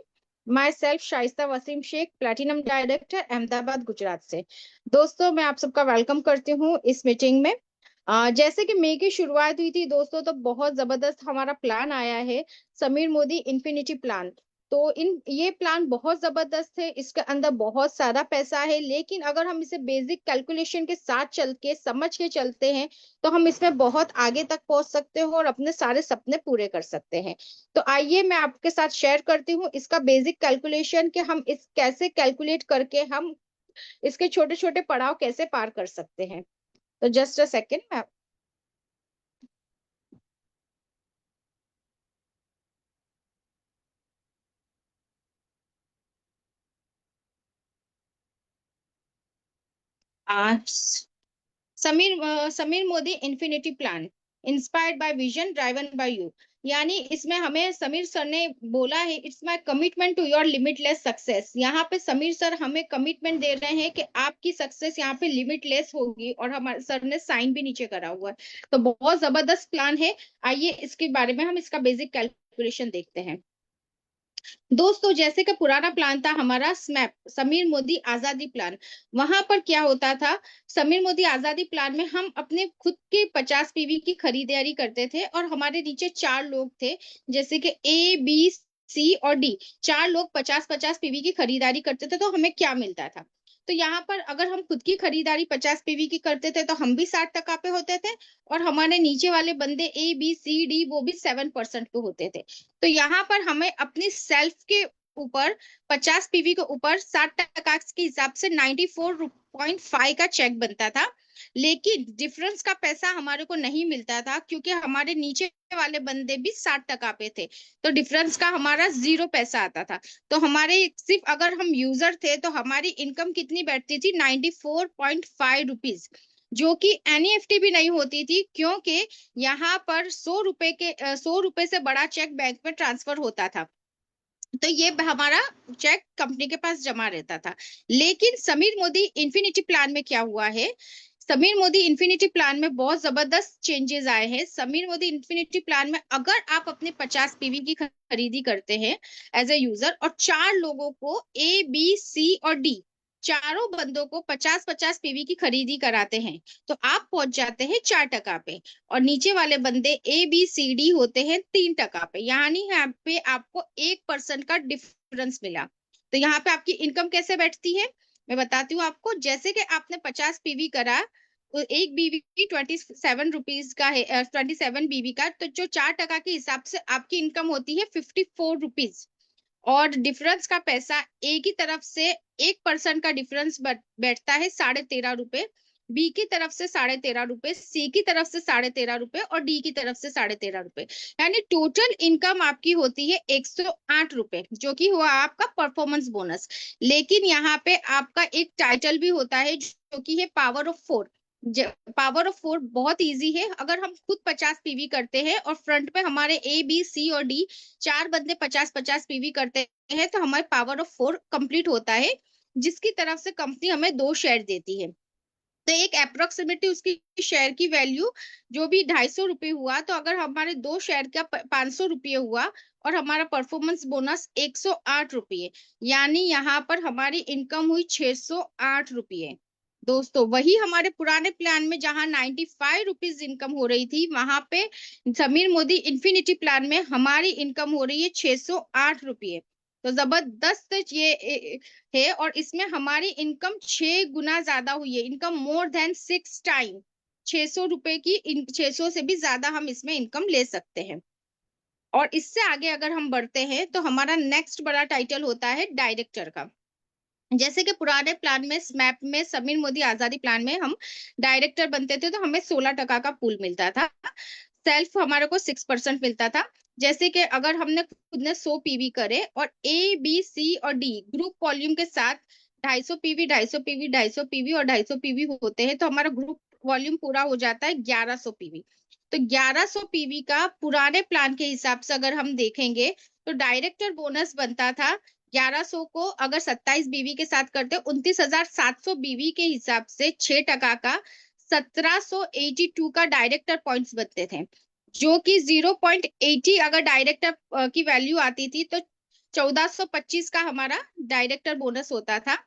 Myself, Shaista Waseem Shaikh, platinum director, Ahmedabad, Gujarat से। दोस्तों, मैं आप सबका वेलकम करती हूँ इस मीटिंग में। जैसे कि मई की शुरुआत हुई थी दोस्तों, तो बहुत जबरदस्त हमारा प्लान आया है, समीर मोदी इन्फिनिटी प्लान। तो ये प्लान बहुत जबरदस्त है, इसके अंदर बहुत सारा पैसा है, लेकिन अगर हम इसे बेसिक कैलकुलेशन के साथ चल के समझ के चलते हैं तो हम इसमें बहुत आगे तक पहुंच सकते हैं और अपने सारे सपने पूरे कर सकते हैं। तो आइए मैं आपके साथ शेयर करती हूँ इसका बेसिक कैलकुलेशन, कि हम इस कैसे कैलकुलेट करके हम इसके छोटे छोटे पड़ाव कैसे पार कर सकते हैं। तो जस्ट अ सेकेंड, मैं Sameer Modi infinity plan, inspired by vision, driven by you. यानी इसमें हमें समीर सर ने बोला है, it's my commitment to your limitless success. यहाँ पे समीर सर हमें कमिटमेंट दे रहे हैं कि आपकी सक्सेस यहाँ पे लिमिटलेस होगी, और हमारे सर ने साइन भी नीचे करा हुआ है। तो बहुत जबरदस्त प्लान है। आइए इसके बारे में हम इसका बेसिक कैलकुलेशन देखते हैं। दोस्तों, जैसे कि पुराना प्लान था हमारा स्मैप, समीर मोदी आजादी प्लान, वहां पर क्या होता था, समीर मोदी आजादी प्लान में हम अपने खुद के 50 पीवी की खरीदारी करते थे और हमारे नीचे 4 लोग थे, जैसे कि ए बी सी और डी, 4 लोग 50-50 पीवी की खरीदारी करते थे। तो हमें क्या मिलता था, तो यहाँ पर अगर हम खुद की खरीदारी 50 पीवी की करते थे तो हम भी 60% पे होते थे, और हमारे नीचे वाले बंदे ए बी सी डी वो भी 7% पे होते थे। तो यहाँ पर हमें अपनी सेल्फ के ऊपर 50 पीवी के ऊपर 60% के हिसाब से 94.5 का चेक बनता था, लेकिन डिफरेंस का पैसा हमारे को नहीं मिलता था क्योंकि हमारे नीचे वाले बंदे भी 60% पे थे, तो डिफरेंस का हमारा 0 पैसा आता था। तो हमारे सिर्फ अगर हम यूजर थे तो हमारी इनकम कितनी बैठती थी 94.5 रुपीज, जो कि एनईएफटी भी नहीं होती थी क्योंकि यहाँ पर 100 रुपए से बड़ा चेक बैंक में ट्रांसफर होता था, तो ये हमारा चेक कंपनी के पास जमा रहता था। लेकिन समीर मोदी इन्फिनिटी प्लान में क्या हुआ है, समीर मोदी इन्फिनिटी प्लान में बहुत जबरदस्त चेंजेस आए हैं। समीर मोदी इन्फिनिटी प्लान में अगर आप अपने 50 पीवी की खरीदी करते हैं एज ए यूजर और 4 लोगों को ए बी सी और डी चारों बंदों को 50-50 पीवी की खरीदी कराते हैं, तो आप पहुंच जाते हैं 4% पे, और नीचे वाले बंदे ए बी सी डी होते हैं 3% पे, यानी यहाँ पे आपको 1% का डिफरेंस मिला। तो यहाँ पे आपकी इनकम कैसे बैठती है मैं बताती हूँ आपको। जैसे कि आपने 50 पीवी करा, तो एक बीवी 27 रुपीज का है, 27 बीवी का, तो जो 4% के हिसाब से आपकी इनकम होती है 54 रुपीज, और डिफरेंस का पैसा ए की तरफ से 1% का डिफरेंस बैठता है 13.5 रुपए, बी की तरफ से 13.5 रुपए, सी की तरफ से 13.5 रुपए और डी की तरफ से 13.5 रुपए, यानी टोटल इनकम आपकी होती है 108 रुपए, जो कि हुआ आपका परफॉर्मेंस बोनस। लेकिन यहाँ पे आपका एक टाइटल भी होता है जो कि है पावर ऑफ 4। पावर ऑफ 4 बहुत इजी है। अगर हम खुद 50 पीवी करते हैं और फ्रंट पे हमारे ए बी सी और डी 4 बंदे 50-50 पीवी करते हैं, तो हमारे पावर ऑफ 4 कंप्लीट होता है, जिसकी तरफ से कंपनी हमें 2 शेयर देती है। तो एक अप्रोक्सीमेटली उसकी शेयर की वैल्यू जो भी 250 रुपये हुआ, तो अगर हमारे 2 शेयर का 500 रुपये हुआ और हमारा परफॉर्मेंस बोनस 108 रुपये, यानी यहाँ पर हमारी इनकम हुई 608 रुपये। दोस्तों वही हमारे पुराने प्लान में जहां 95 रुपीज इनकम हो रही थी, वहां पे समीर मोदी इन्फिनिटी प्लान में हमारी इनकम हो रही है 608 रुपये। तो जबरदस्त ये है, और इसमें हमारी इनकम 6 गुना ज्यादा हुई है, इनकम मोर देन 6 टाइम। 600 रुपए की 600 से भी ज्यादा हम इसमें इनकम ले सकते हैं। और इससे आगे अगर हम बढ़ते हैं तो हमारा नेक्स्ट बड़ा टाइटल होता है डायरेक्टर का। जैसे कि पुराने प्लान में स्मैप में समीर मोदी आजादी प्लान में हम डायरेक्टर बनते थे तो हमें 16% का पूल मिलता था, सेल्फ हमारे को 6% मिलता था। जैसे कि अगर हमने खुद ने 100 पीवी करे और ए बी सी और डी ग्रुप वॉल्यूम के साथ 250 पीवी 250 पीवी 250 पीवी और 250 पीवी होते हैं, तो हमारा ग्रुप वॉल्यूम पूरा हो जाता है 1100 पीवी। तो 1100 पीवी का पुराने प्लान के हिसाब से अगर हम देखेंगे तो डायरेक्टर बोनस बनता था 1100 को अगर 27 बीवी के साथ करते 29,700 बीवी के हिसाब से 6% का 1782 का डायरेक्टर पॉइंट्स बनते थे, जो कि 0.80 अगर डायरेक्टर की वैल्यू आती थी तो 1425 का हमारा डायरेक्टर बोनस होता था।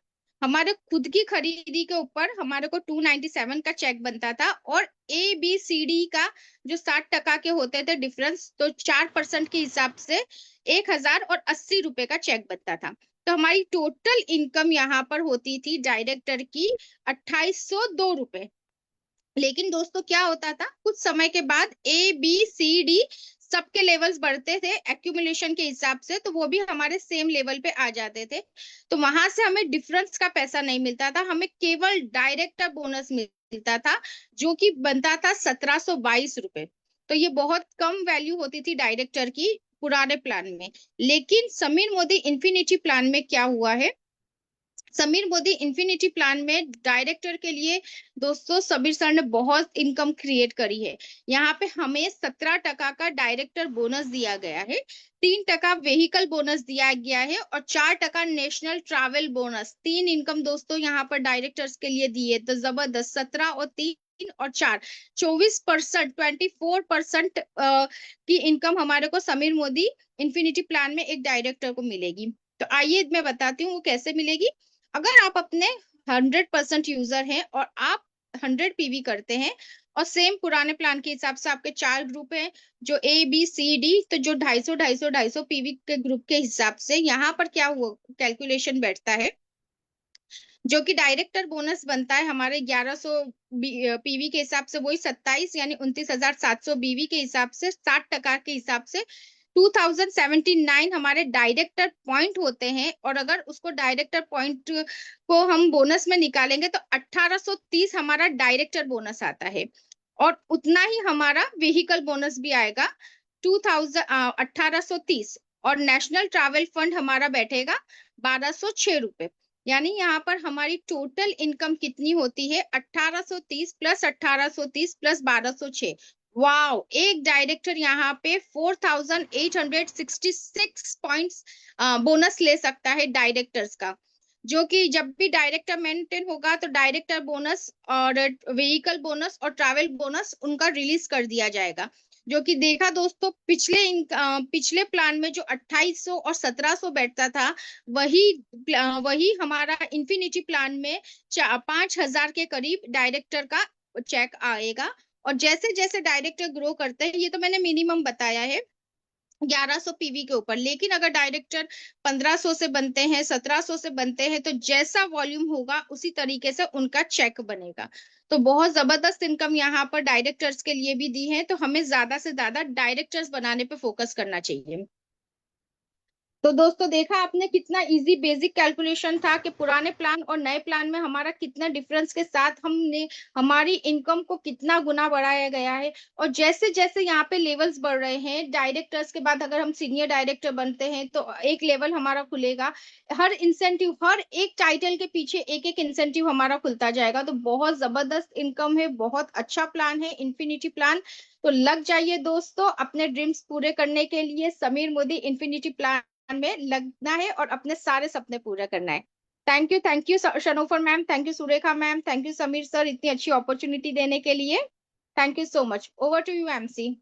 हमारे खुद की खरीदी के ऊपर हमारे को 297 का चेक बनता था, और ए बी सी डी का जो 60% के होते थे डिफरेंस, तो 4% के हिसाब से 1080 रुपए का चेक बनता था। तो हमारी टोटल इनकम यहाँ पर होती थी डायरेक्टर की 2802 रुपए। लेकिन दोस्तों क्या होता था, कुछ समय के बाद ए बी सी डी सबके लेवल्स बढ़ते थे एक्यूमुलेशन के हिसाब से, तो वो भी हमारे सेम लेवल पे आ जाते थे। तो वहां से हमें डिफरेंस का पैसा नहीं मिलता था, हमें केवल डायरेक्टर बोनस मिलता था, जो कि बनता था 1722 रुपए। तो ये बहुत कम वैल्यू होती थी डायरेक्टर की पुराने प्लान में। लेकिन समीर मोदी इन्फिनिटी प्लान में क्या हुआ है, समीर मोदी इन्फिनिटी प्लान में डायरेक्टर के लिए दोस्तों समीर सर ने बहुत इनकम क्रिएट करी है। यहाँ पे हमें 17% का डायरेक्टर बोनस दिया गया है, 3% व्हीकल बोनस दिया गया है और 4% नेशनल ट्रैवल बोनस। 3 इनकम दोस्तों यहाँ पर डायरेक्टर्स के लिए दिए, तो जबरदस्त। 17 और 3 और 4 24%, 24% की इनकम हमारे को समीर मोदी इन्फिनिटी प्लान में एक डायरेक्टर को मिलेगी। तो आइए मैं बताती हूँ वो कैसे मिलेगी। अगर आप अपने 100% यूजर हैं और आप 100 पीवी करते हैं और सेम पुराने प्लान के हिसाब से आपके 4 ग्रुप हैं, जो ए बी सी डी, तो जो 250 पीवी के ग्रुप के हिसाब से यहाँ पर क्या हुआ कैलकुलेशन बैठता है, जो कि डायरेक्टर बोनस बनता है हमारे 1100 पीवी के हिसाब से वही 27, यानी 29,700 बीवी के हिसाब से 60% के हिसाब से 2079 हमारे डायरेक्टर पॉइंट होते हैं, और अगर उसको डायरेक्टर पॉइंट को हम बोनस में निकालेंगे तो 1830 हमारा डायरेक्टर बोनस आता है, और उतना ही हमारा व्हीकल बोनस भी आएगा 1830। और नेशनल ट्रैवल फंड हमारा बैठेगा 1206 रुपए। यानी यहाँ पर हमारी टोटल इनकम कितनी होती है, 1830 प्लस 1830 प्लस 1206। वाओ, एक डायरेक्टर यहाँ पे 4866 पॉइंट्स बोनस ले सकता है डायरेक्टर्स का, जो कि जब भी डायरेक्टर मेंटेन होगा तो डायरेक्टर बोनस और व्हीकल बोनस और ट्रैवल बोनस उनका रिलीज कर दिया जाएगा। जो कि देखा दोस्तों, पिछले प्लान में जो 2800 और 1700 बैठता था, वही हमारा इन्फिनिटी प्लान में 5000 के करीब डायरेक्टर का चेक आएगा। और जैसे जैसे डायरेक्टर ग्रो करते हैं, ये तो मैंने मिनिमम बताया है 1100 पीवी के ऊपर, लेकिन अगर डायरेक्टर 1500 से बनते हैं, 1700 से बनते हैं, तो जैसा वॉल्यूम होगा उसी तरीके से उनका चेक बनेगा। तो बहुत जबरदस्त इनकम यहाँ पर डायरेक्टर्स के लिए भी दी है, तो हमें ज्यादा से ज्यादा डायरेक्टर्स बनाने पे फोकस करना चाहिए। तो दोस्तों, देखा आपने कितना इजी बेसिक कैलकुलेशन था कि पुराने प्लान और नए प्लान में हमारा कितना डिफरेंस के साथ हमने हमारी इनकम को कितना गुना बढ़ाया गया है। और जैसे जैसे यहाँ पे लेवल्स बढ़ रहे हैं, डायरेक्टर्स के बाद अगर हम सीनियर डायरेक्टर बनते हैं तो एक लेवल हमारा खुलेगा। हर इंसेंटिव, हर एक टाइटल के पीछे एक एक इंसेंटिव हमारा खुलता जाएगा। तो बहुत जबरदस्त इनकम है, बहुत अच्छा प्लान है इन्फिनिटी प्लान। तो लग जाइए दोस्तों अपने ड्रीम्स पूरे करने के लिए, समीर मोदी इन्फिनिटी प्लान में लगना है और अपने सारे सपने पूरे करना है। Thank you Shanofar ma'am, thank you Surekha ma'am, thank you Sameer sir, इतनी अच्छी अपॉर्चुनिटी देने के लिए। Thank you so much. Over to you MC.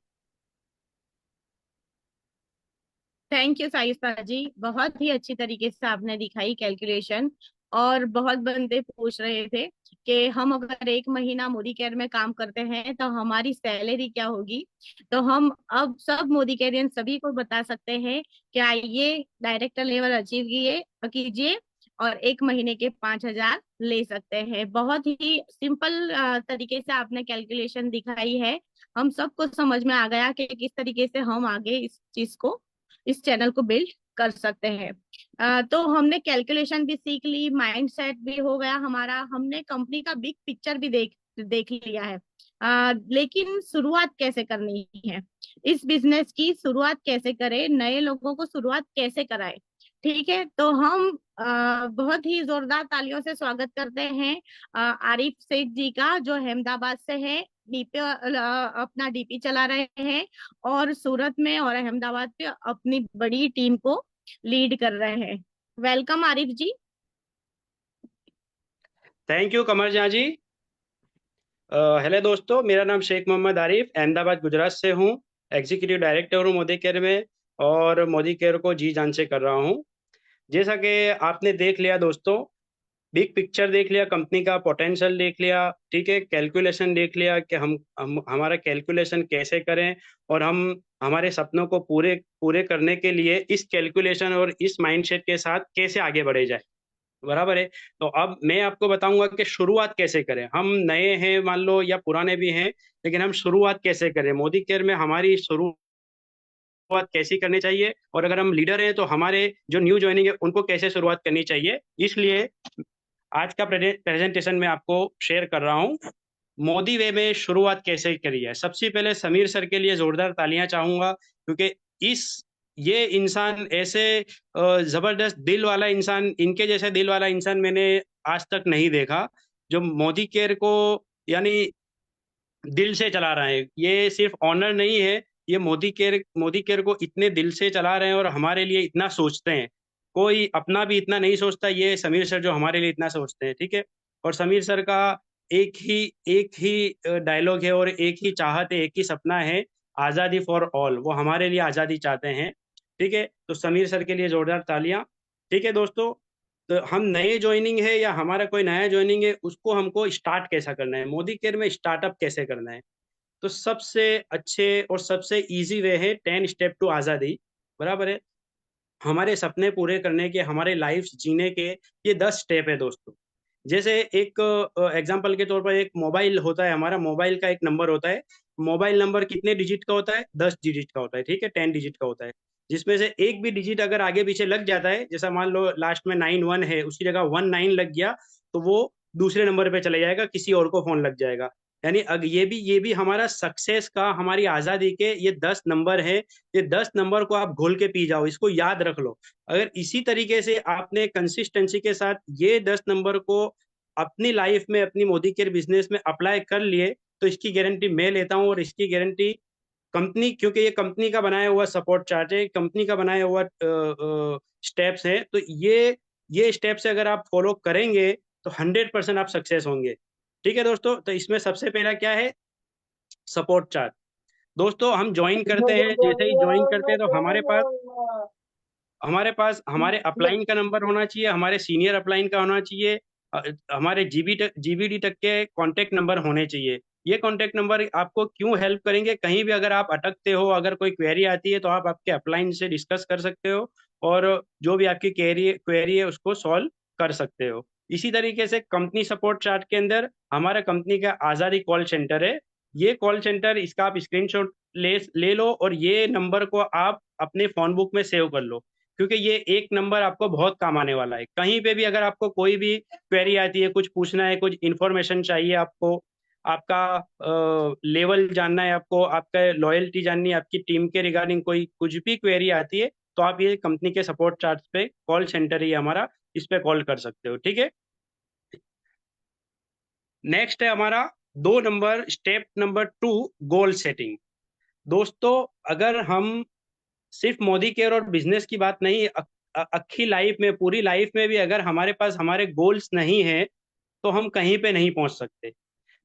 Thank you Saista ji, बहुत ही अच्छी तरीके से आपने दिखाई कैलकुलेशन। और बहुत बंदे पूछ रहे थे कि हम अगर 1 महीना मोदी केयर में काम करते हैं तो हमारी सैलरी क्या होगी। तो हम अब सब मोदी केयरियन सभी को बता सकते हैं कि आइए डायरेक्टर लेवल अचीव कीजिए और 1 महीने के 5000 ले सकते हैं। बहुत ही सिंपल तरीके से आपने कैलकुलेशन दिखाई है। हम सबको समझ में आ गया कि किस तरीके से हम आगे इस चैनल को बिल्ड कर सकते हैं। तो हमने कैलकुलेशन भी सीख ली, माइंड सेट भी हो गया हमारा, हमने कंपनी का बिग पिक्चर भी देख लिया है। लेकिन शुरुआत कैसे करनी है, इस बिजनेस की शुरुआत कैसे करें, नए लोगों को शुरुआत कैसे कराएं। ठीक है, तो हम बहुत ही जोरदार तालियों से स्वागत करते हैं आरिफ सेठ जी का, जो अहमदाबाद से है। अपना डीपी चला रहे हैं और सूरत में और अहमदाबाद पे अपनी बड़ी टीम को लीड कर रहे हैं। Welcome Arif ji. Thank you Qamar Jahan ji. Hello दोस्तों, मेरा नाम शेख मोहम्मद आरिफ, अहमदाबाद गुजरात से हूँ। एग्जीक्यूटिव डायरेक्टर हूँ मोदी केयर में, और मोदी केयर को जी जान से कर रहा हूँ। जैसा कि आपने देख लिया दोस्तों, बिग पिक्चर देख लिया, कंपनी का पोटेंशियल देख लिया, ठीक है, कैलकुलेशन देख लिया कि हम हमारा कैलकुलेशन कैसे करें, और हम हमारे सपनों को पूरे करने के लिए इस कैलकुलेशन और इस माइंडसेट के साथ कैसे आगे बढ़े जाए। बराबर है। तो अब मैं आपको बताऊंगा कि शुरुआत कैसे करें। हम नए हैं मान लो या पुराने भी हैं, लेकिन हम शुरुआत कैसे करें। मोदी केयर में हमारी शुरुआत कैसी करनी चाहिए, और अगर हम लीडर हैं तो हमारे जो न्यू ज्वाइनिंग है उनको कैसे शुरुआत करनी चाहिए। इसलिए आज का प्रेजेंटेशन में आपको शेयर कर रहा हूँ मोदी वे में शुरुआत कैसे करी है। सबसे पहले समीर सर के लिए जोरदार तालियां चाहूंगा, क्योंकि ये इंसान ऐसे जबरदस्त दिल वाला इंसान, इनके जैसे दिल वाला इंसान मैंने आज तक नहीं देखा, जो मोदी केयर को यानी दिल से चला रहा है। ये सिर्फ ऑनर नहीं है, ये मोदी केयर को इतने दिल से चला रहे हैं और हमारे लिए इतना सोचते हैं। कोई अपना भी इतना नहीं सोचता, ये समीर सर जो हमारे लिए इतना सोचते हैं, ठीक है। और समीर सर का एक ही डायलॉग है और एक ही चाहत है, एक ही सपना है, आज़ादी फॉर ऑल। वो हमारे लिए आज़ादी चाहते हैं, ठीक है। तो समीर सर के लिए जोरदार तालियां। ठीक है दोस्तों, तो हम नए ज्वाइनिंग है या हमारा कोई नया ज्वाइनिंग है, उसको हमको स्टार्ट कैसा करना है, मोदी केयर में स्टार्टअप कैसे करना है। तो सबसे अच्छे और सबसे इजी वे है 10 स्टेप टू आज़ादी। बराबर है। हमारे सपने पूरे करने के, हमारे लाइफ जीने के ये 10 स्टेप है दोस्तों। जैसे एक एग्जांपल के तौर पर एक मोबाइल होता है, हमारा मोबाइल का एक नंबर होता है। मोबाइल नंबर कितने डिजिट का होता है? 10 डिजिट का होता है, ठीक है, 10 डिजिट का होता है। जिसमें से एक भी डिजिट अगर आगे पीछे लग जाता है, जैसा मान लो लास्ट में 91 है, उसकी जगह 19 लग गया, तो वो दूसरे नंबर पे चले जाएगा, किसी और को फोन लग जाएगा। यानी ये भी हमारा सक्सेस का, हमारी आजादी के ये 10 नंबर है। ये 10 नंबर को आप घोल के पी जाओ, इसको याद रख लो। अगर इसी तरीके से आपने कंसिस्टेंसी के साथ ये 10 नंबर को अपनी लाइफ में, अपनी मोदी केयर बिजनेस में अप्लाई कर लिए, तो इसकी गारंटी मैं लेता हूँ, और इसकी गारंटी कंपनी, क्योंकि ये कंपनी का बनाया हुआ सपोर्ट चार्ट है, कंपनी का बनाया हुआ स्टेप्स है, तो ये स्टेप्स अगर आप फॉलो करेंगे तो 100% आप सक्सेस होंगे। ठीक है दोस्तों, तो इसमें सबसे पहला क्या है? Support chart. दोस्तों हम ज्वाइन करते हैं, जैसे ही ज्वाइन करते हैं तो हमारे पास हमारे अपलाइन का नंबर होना चाहिए, हमारे सीनियर अपलाइन का होना चाहिए, हमारे जीबीडी तक के कांटेक्ट नंबर होने चाहिए। ये कांटेक्ट नंबर आपको क्यों हेल्प करेंगे? कहीं भी अगर आप अटकते हो, अगर कोई क्वेरी आती है, तो आप आपके अपलाइन से डिस्कस कर सकते हो, और जो भी आपकी क्वेरी है उसको सॉल्व कर सकते हो। इसी तरीके से कंपनी सपोर्ट चार्ट के अंदर हमारा कंपनी का आजादी कॉल सेंटर है। ये कॉल सेंटर, इसका आप स्क्रीनशॉट ले लो, और ये नंबर को आप अपने फोन बुक में सेव कर लो, क्योंकि ये एक नंबर आपको बहुत काम आने वाला है। कहीं पे भी अगर आपको कोई भी क्वेरी आती है, कुछ पूछना है, कुछ इन्फॉर्मेशन चाहिए आपको, आपका लेवल जानना है, आपको आपका लॉयल्टी जाननी है, आपकी टीम के रिगार्डिंग कोई कुछ भी क्वेरी आती है, तो आप ये कंपनी के सपोर्ट चार्ट पे, कॉल सेंटर ही हमारा, इस पे कॉल कर सकते हो। ठीक है, नेक्स्ट है हमारा 2 number, step number 2, goal setting. दोस्तों अगर हम सिर्फ मोदी केयर और बिजनेस की बात नहीं, अक्खी लाइफ में, पूरी लाइफ में भी अगर हमारे पास हमारे गोल्स नहीं है, तो हम कहीं पे नहीं पहुंच सकते।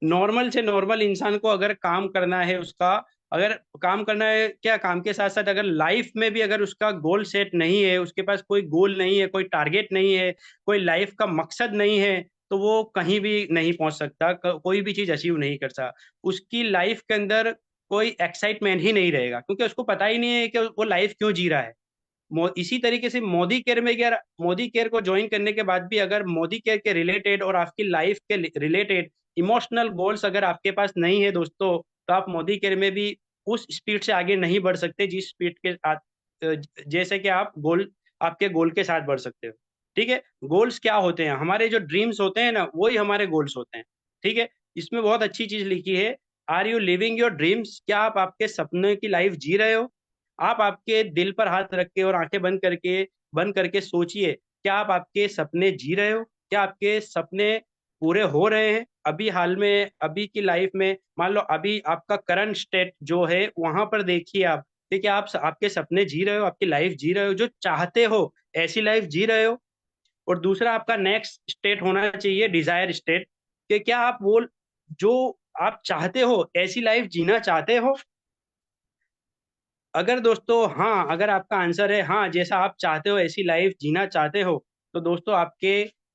नॉर्मल से नॉर्मल इंसान को अगर काम करना है, उसका अगर काम करना है, क्या काम के साथ साथ अगर लाइफ में भी अगर उसका गोल सेट नहीं है, उसके पास कोई गोल नहीं है, कोई टारगेट नहीं है, कोई लाइफ का मकसद नहीं है, तो वो कहीं भी नहीं पहुंच सकता, कोई भी चीज अचीव नहीं कर सकता। उसकी लाइफ के अंदर कोई एक्साइटमेंट ही नहीं रहेगा, क्योंकि उसको पता ही नहीं है कि वो लाइफ क्यों जी रहा है। इसी तरीके से मोदी केयर में, अगर मोदी केयर को ज्वाइन करने के बाद भी अगर मोदी केयर के रिलेटेड और आपकी लाइफ के रिलेटेड इमोशनल गोल्स अगर आपके पास नहीं है दोस्तों, तो आप मोदी केयर में भी उस स्पीड से आगे नहीं बढ़ सकते, जिस स्पीड के जैसे कि आप आपके गोल के साथ बढ़ सकते हो। ठीक है, गोल्स क्या होते हैं? हमारे जो ड्रीम्स होते हैं ना, वही हमारे गोल्स होते हैं। ठीक है, इसमें बहुत अच्छी चीज लिखी है, are you living your dreams? क्या आप आपके सपने की लाइफ जी रहे हो? आप आपके दिल पर हाथ रख के और आंखें बंद करके सोचिए, क्या आप आपके सपने जी रहे हो? क्या आपके सपने पूरे हो रहे हैं? अभी हाल में, अभी की लाइफ में, मान लो अभी आपका करंट स्टेट जो है, वहां पर देखिए आप, देखिए आप आपके सपने जी रहे हो, आपकी लाइफ जी रहे हो, जो चाहते हो ऐसी लाइफ जी रहे हो? और दूसरा आपका नेक्स्ट स्टेट होना चाहिए डिजायर स्टेट, कि क्या आप वो जो आप चाहते हो ऐसी लाइफ जीना चाहते हो? अगर दोस्तों हाँ, अगर आपका आंसर है हाँ, जैसा आप चाहते हो ऐसी लाइफ जीना चाहते हो, तो दोस्तों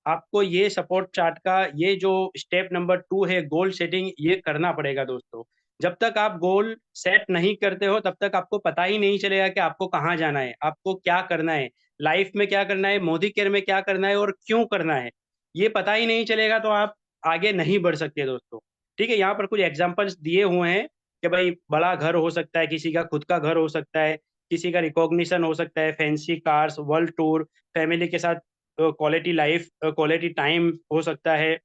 आपको ये सपोर्ट चार्ट का ये जो स्टेप नंबर 2 है, गोल सेटिंग, ये करना पड़ेगा दोस्तों। जब तक आप गोल सेट नहीं करते हो, तब तक आपको पता ही नहीं चलेगा कि आपको कहाँ जाना है, आपको क्या करना है, लाइफ में क्या करना है, मोदी केयर में क्या करना है, और क्यों करना है। ये पता ही नहीं चलेगा तो आप आगे नहीं बढ़ सकते दोस्तों। ठीक है, यहाँ पर कुछ एग्जाम्पल्स दिए हुए हैं कि भाई बड़ा घर हो सकता है, किसी का खुद का घर हो सकता है, किसी का रिकॉग्निशन हो सकता है, fancy cars, world tour, family के साथ क्वालिटी लाइफ, क्वालिटी टाइम हो सकता है,